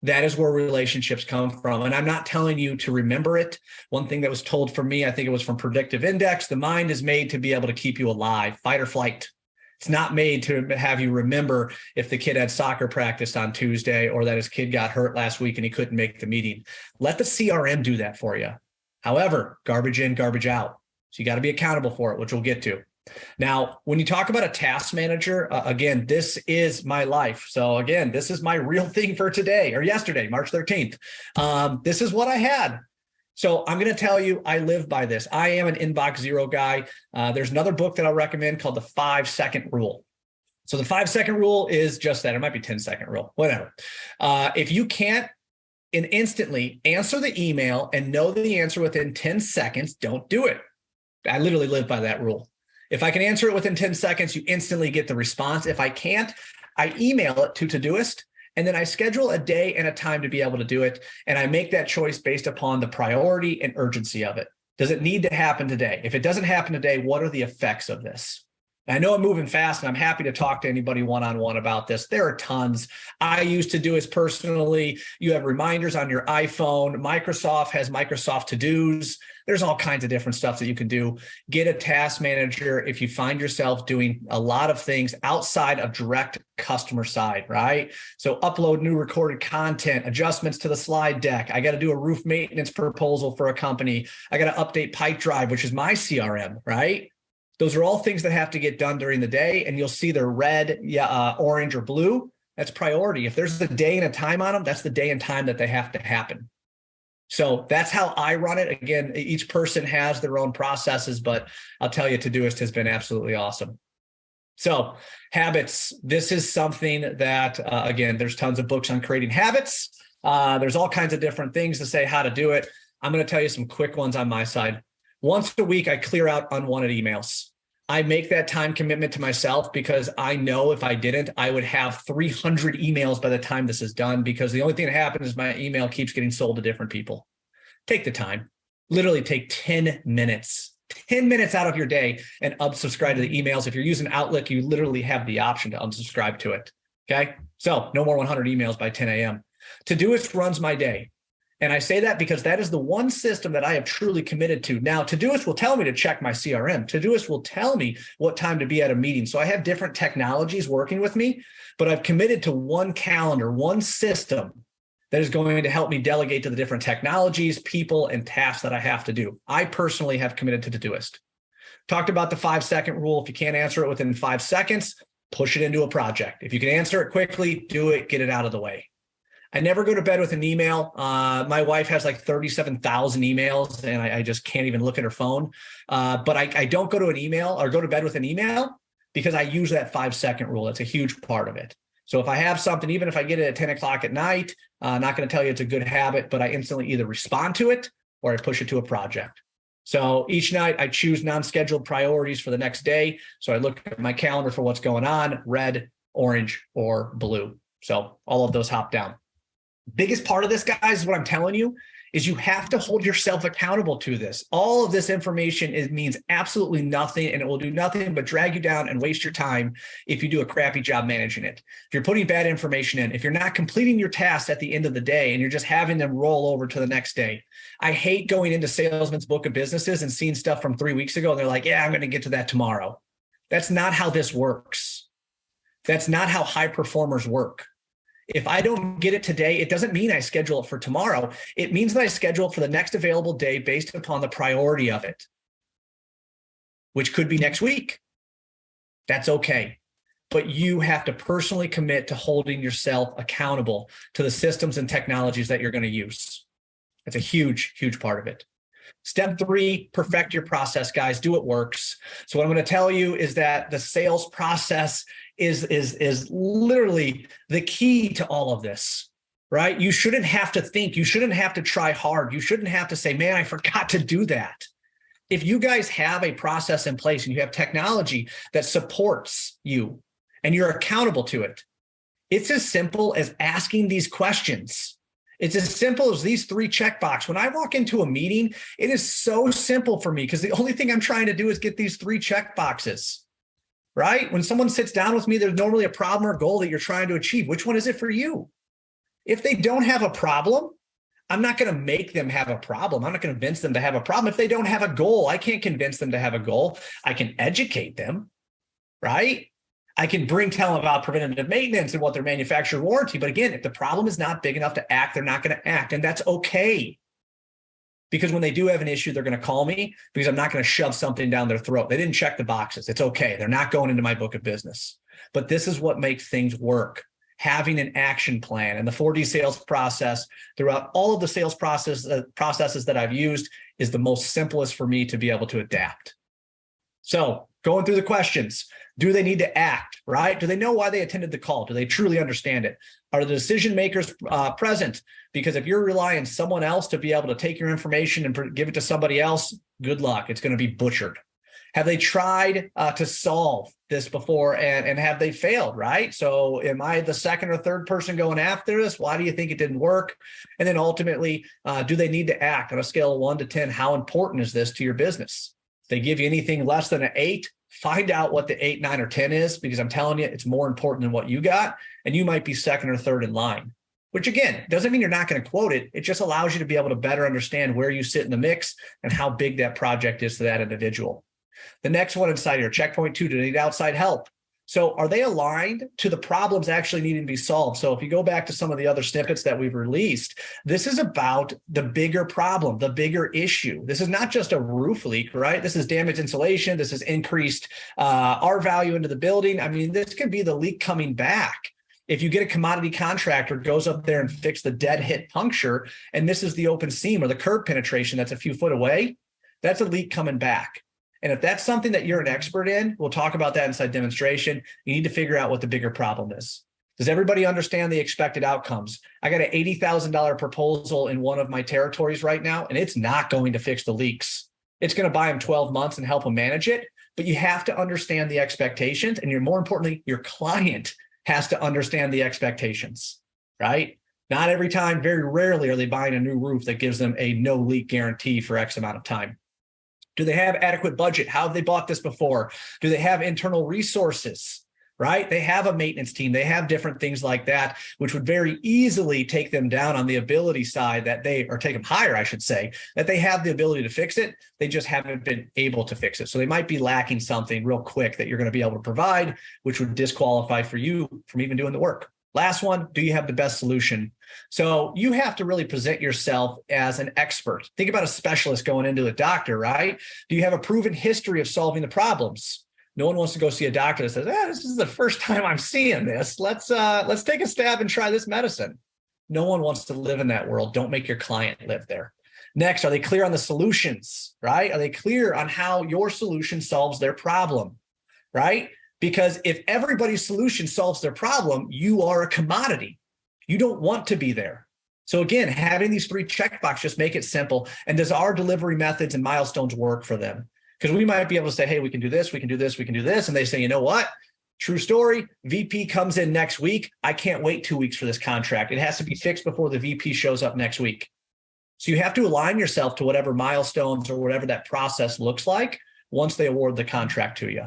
Speaker 1: That is where relationships come from. And I'm not telling you to remember it. One thing that was told for me, I think it was from Predictive Index, the mind is made to be able to keep you alive, fight or flight. It's not made to have you remember if the kid had soccer practice on Tuesday or that his kid got hurt last week and he couldn't make the meeting. Let the CRM do that for you. However, garbage in, garbage out. So you got to be accountable for it, which we'll get to. Now, when you talk about a task manager, again, this is my life. So again, this is my real thing for today or yesterday, March 13th. This is what I had. So I'm going to tell you, I live by this. I am an inbox zero guy. There's another book that I'll recommend called the 5-second rule. So the 5-second rule is just that. It might be 10-second rule, whatever. If you can't instantly answer the email and know the answer within 10 seconds, don't do it. I literally live by that rule. If I can answer it within 10 seconds, you instantly get the response. If I can't, I email it to Todoist, and then I schedule a day and a time to be able to do it. And I make that choice based upon the priority and urgency of it. Does it need to happen today? If it doesn't happen today, what are the effects of this? I know I'm moving fast, and I'm happy to talk to anybody one-on-one about this. There are tons. I used to do this personally. You have reminders on your iPhone. Microsoft has Microsoft To-Dos. There's all kinds of different stuff that you can do. Get a task manager if you find yourself doing a lot of things outside of direct customer side, right? So upload new recorded content, adjustments to the slide deck. I got to do a roof maintenance proposal for a company. I got to update Pipedrive, which is my CRM, right? Those are all things that have to get done during the day, and you'll see they're red, orange, or blue. That's priority. If there's a day and a time on them, that's the day and time that they have to happen. So that's how I run it. Again, each person has their own processes, but I'll tell you, Todoist has been absolutely awesome. So habits, this is something that, again, there's tons of books on creating habits. There's all kinds of different things to say how to do it. I'm going to tell you some quick ones on my side. Once a week, I clear out unwanted emails. I make that time commitment to myself because I know if I didn't, I would have 300 emails by the time this is done, because the only thing that happens is my email keeps getting sold to different people. Take the time, literally take 10 minutes out of your day and unsubscribe to the emails. If you're using Outlook, you literally have the option to unsubscribe to it. Okay. So no more 100 emails by 10 a.m. Todoist runs my day. And I say that because that is the one system that I have truly committed to. Now, Todoist will tell me to check my CRM. Todoist will tell me what time to be at a meeting. So I have different technologies working with me, but I've committed to one calendar, one system that is going to help me delegate to the different technologies, people, and tasks that I have to do. I personally have committed to Todoist. Talked about the 5-second rule. If you can't answer it within 5 seconds, push it into a project. If you can answer it quickly, do it, get it out of the way. I never go to bed with an email. My wife has like 37,000 emails, and I just can't even look at her phone. But I don't go to an email or go to bed with an email because I use that 5-second rule. It's a huge part of it. So if I have something, even if I get it at 10 o'clock at night, I'm not going to tell you it's a good habit, but I instantly either respond to it or I push it to a project. So each night I choose non-scheduled priorities for the next day. So I look at my calendar for what's going on, red, orange, or blue. So all of those hop down. Biggest part of this, guys, is what I'm telling you, is you have to hold yourself accountable to this. All of this information means absolutely nothing, and it will do nothing but drag you down and waste your time if you do a crappy job managing it. If you're putting bad information in, if you're not completing your tasks at the end of the day and you're just having them roll over to the next day. I hate going into Salesman's Book of Businesses and seeing stuff from 3 weeks ago, and they're like, yeah, I'm going to get to that tomorrow. That's not how this works. That's not how high performers work. If I don't get it today, it doesn't mean I schedule it for tomorrow. It means that I schedule it for the next available day based upon the priority of it, which could be next week. That's okay. But you have to personally commit to holding yourself accountable to the systems and technologies that you're going to use. That's a huge, huge part of it. Step 3, perfect your process, guys. Do what works. So what I'm going to tell you is that the sales process is literally the key to all of this, right? You shouldn't have to think. You shouldn't have to try hard. You shouldn't have to say, man, I forgot to do that. If you guys have a process in place and you have technology that supports you and you're accountable to it, it's as simple as asking these questions. It's as simple as these 3 checkboxes. When I walk into a meeting, it is so simple for me because the only thing I'm trying to do is get these 3 checkboxes, right? When someone sits down with me, there's normally a problem or goal that you're trying to achieve. Which one is it for you? If they don't have a problem, I'm not going to make them have a problem. I'm not going to convince them to have a problem. If they don't have a goal, I can't convince them to have a goal. I can educate them, right? I can tell them about preventative maintenance and what their manufacturer warranty. But again, if the problem is not big enough to act, they're not going to act. And that's okay. Because when they do have an issue, they're going to call me because I'm not going to shove something down their throat. They didn't check the boxes. It's okay. They're not going into my book of business. But this is what makes things work. Having an action plan, and the 4D sales process throughout all of the sales processes that I've used is the most simplest for me to be able to adapt. So going through the questions, do they need to act, right? Do they know why they attended the call? Do they truly understand it? Are the decision makers present? Because if you're relying on someone else to be able to take your information and give it to somebody else, good luck. It's going to be butchered. Have they tried to solve this before and have they failed, right? So am I the second or third person going after this? Why do you think it didn't work? And then ultimately, do they need to act on a scale of 1 to 10? How important is this to your business? If they give you anything less than an 8, find out what the 8, 9, or 10 is, because I'm telling you, it's more important than what you got. And you might be second or third in line, which again, doesn't mean you're not going to quote it. It just allows you to be able to better understand where you sit in the mix and how big that project is to that individual. The next one inside here, checkpoint 2, do they need outside help? So are they aligned to the problems actually needing to be solved? So if you go back to some of the other snippets that we've released, this is about the bigger problem, the bigger issue. This is not just a roof leak, right? This is damaged insulation. This is increased R value into the building. I mean, this could be the leak coming back. If you get a commodity contractor goes up there and fix the dead hit puncture, and this is the open seam or the curb penetration that's a few foot away, that's a leak coming back. And if that's something that you're an expert in, we'll talk about that inside demonstration. You need to figure out what the bigger problem is. Does everybody understand the expected outcomes? I got an $80,000 proposal in one of my territories right now, and it's not going to fix the leaks. It's going to buy them 12 months and help them manage it. But you have to understand the expectations, and more importantly, your client has to understand the expectations, right? Not every time, very rarely are they buying a new roof that gives them a no leak guarantee for X amount of time. Do they have adequate budget? How have they bought this before? Do they have internal resources, right? They have a maintenance team. They have different things like that, which would very easily take them down on the ability side or take them higher, I should say, that they have the ability to fix it. They just haven't been able to fix it. So they might be lacking something real quick that you're going to be able to provide, which would disqualify for you from even doing the work. Last one, do you have the best solution? So you have to really present yourself as an expert. Think about a specialist going into a doctor, right? Do you have a proven history of solving the problems? No one wants to go see a doctor that says, this is the first time I'm seeing this. Let's take a stab and try this medicine. No one wants to live in that world. Don't make your client live there. Next, are they clear on the solutions, right? Are they clear on how your solution solves their problem, right? Because if everybody's solution solves their problem, you are a commodity. You don't want to be there. So again, having these 3 checkboxes just make it simple. And does our delivery methods and milestones work for them? Because we might be able to say, hey, we can do this, we can do this, we can do this. And they say, you know what? True story. VP comes in next week. I can't wait 2 weeks for this contract. It has to be fixed before the VP shows up next week. So you have to align yourself to whatever milestones or whatever that process looks like once they award the contract to you.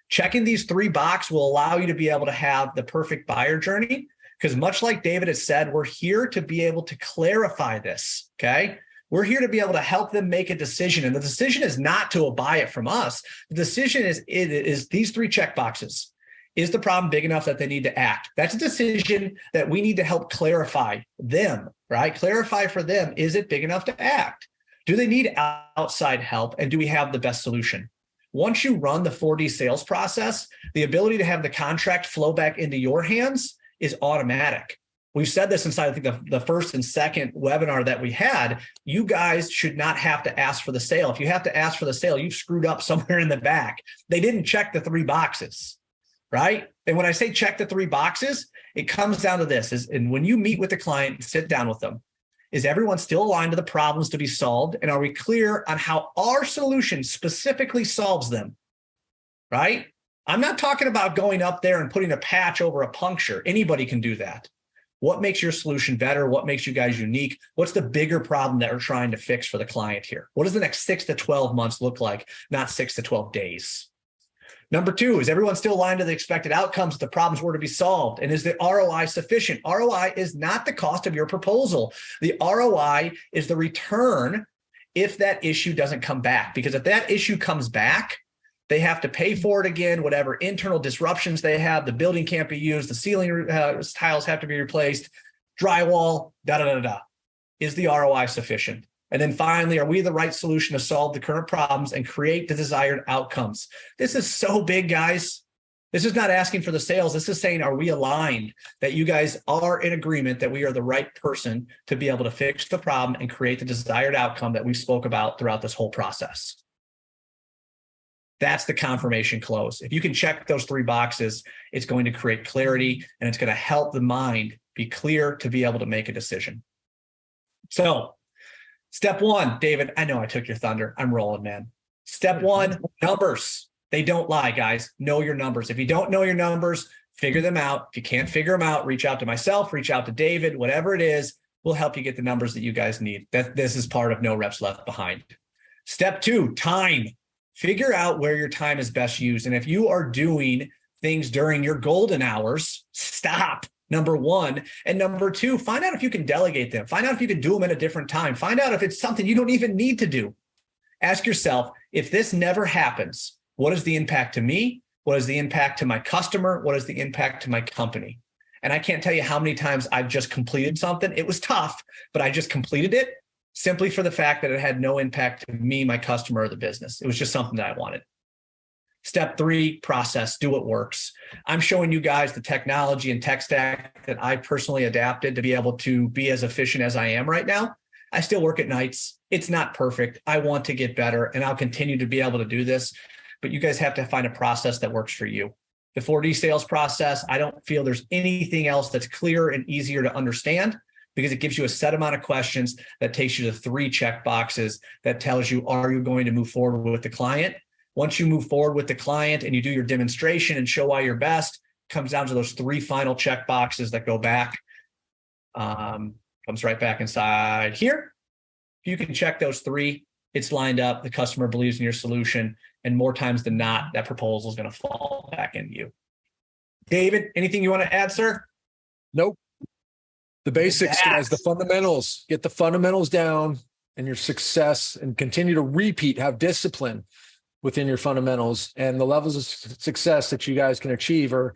Speaker 1: Checking these 3 boxes will allow you to be able to have the perfect buyer journey, because much like David has said, we're here to be able to clarify this, okay? We're here to be able to help them make a decision. And the decision is not to buy it from us. The decision is these 3 check boxes. Is the problem big enough that they need to act? That's a decision that we need to help clarify them, right? Clarify for them, is it big enough to act? Do they need outside help? And do we have the best solution? Once you run the 4D sales process, the ability to have the contract flow back into your hands is automatic. We've said this inside, I think, the first and second webinar that we had. You guys should not have to ask for the sale. If you have to ask for the sale, you've screwed up somewhere in the back. They didn't check the 3 boxes, right? And when I say check the 3 boxes, it comes down to this, and when you meet with the client and sit down with them, is everyone still aligned to the problems to be solved? And are we clear on how our solution specifically solves them, right? I'm not talking about going up there and putting a patch over a puncture. Anybody can do that. What makes your solution better? What makes you guys unique? What's the bigger problem that we're trying to fix for the client here? What does the next 6 to 12 months look like? Not 6 to 12 days. Number 2, is everyone still aligned to the expected outcomes if the problems were to be solved? And is the ROI sufficient? ROI is not the cost of your proposal. The ROI is the return if that issue doesn't come back. Because if that issue comes back, they have to pay for it again, whatever internal disruptions they have. The building can't be used. The ceiling tiles have to be replaced. Drywall, da-da-da-da. Is the ROI sufficient? And then finally, are we the right solution to solve the current problems and create the desired outcomes? This is so big, guys. This is not asking for the sales. This is saying, are we aligned that you guys are in agreement that we are the right person to be able to fix the problem and create the desired outcome that we spoke about throughout this whole process? That's the confirmation close. If you can check those 3 boxes, it's going to create clarity and it's going to help the mind be clear to be able to make a decision. So, step 1, David, I know I took your thunder. I'm rolling, man. Step 1, numbers. They don't lie, guys. Know your numbers. If you don't know your numbers, figure them out. If you can't figure them out, reach out to myself, reach out to David, whatever it is, we'll help you get the numbers that you guys need. This is part of No Reps Left Behind. Step 2, time. Figure out where your time is best used. And if you are doing things during your golden hours, stop. Number 1. And number 2, find out if you can delegate them. Find out if you can do them at a different time. Find out if it's something you don't even need to do. Ask yourself, if this never happens, what is the impact to me? What is the impact to my customer? What is the impact to my company? And I can't tell you how many times I've just completed something. It was tough, but I just completed it simply for the fact that it had no impact to me, my customer, or the business. It was just something that I wanted. Step 3, process, do what works. I'm showing you guys the technology and tech stack that I personally adapted to be able to be as efficient as I am right now. I still work at nights. It's not perfect. I want to get better, and I'll continue to be able to do this. But you guys have to find a process that works for you. The 4D sales process, I don't feel there's anything else that's clearer and easier to understand, because it gives you a set amount of questions that takes you to 3 check boxes that tells you, are you going to move forward with the client? Once you move forward with the client and you do your demonstration and show why you're best, comes down to those 3 final check boxes that go back, comes right back inside here. If you can check those 3, it's lined up, the customer believes in your solution, and more times than not, that proposal is going to fall back into you. David, anything you want to add, sir?
Speaker 2: Nope. The basics, guys, the fundamentals. Get the fundamentals down and your success, and continue to repeat, have discipline within your fundamentals, and the levels of success that you guys can achieve are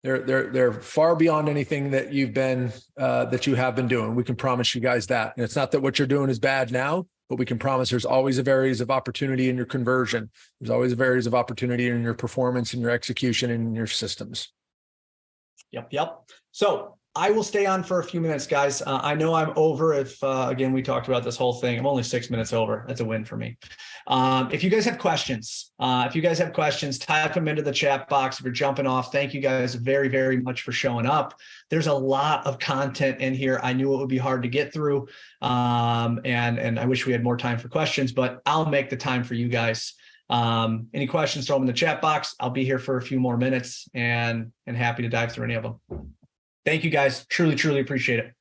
Speaker 2: they're far beyond anything that you have been doing. We can promise you guys that. And it's not that what you're doing is bad now, but we can promise there's always areas of opportunity in your conversion. There's always areas of opportunity in your performance and your execution and in your systems.
Speaker 1: Yep. So I will stay on for a few minutes, guys. I know I'm over. If again, we talked about this whole thing. I'm only 6 minutes over. That's a win for me. If you guys have questions, type them into the chat box. If you're jumping off, thank you guys very, very much for showing up. There's a lot of content in here. I knew it would be hard to get through, and I wish we had more time for questions, but I'll make the time for you guys. Any questions, throw them in the chat box. I'll be here for a few more minutes and happy to dive through any of them. Thank you guys. Truly, truly appreciate it.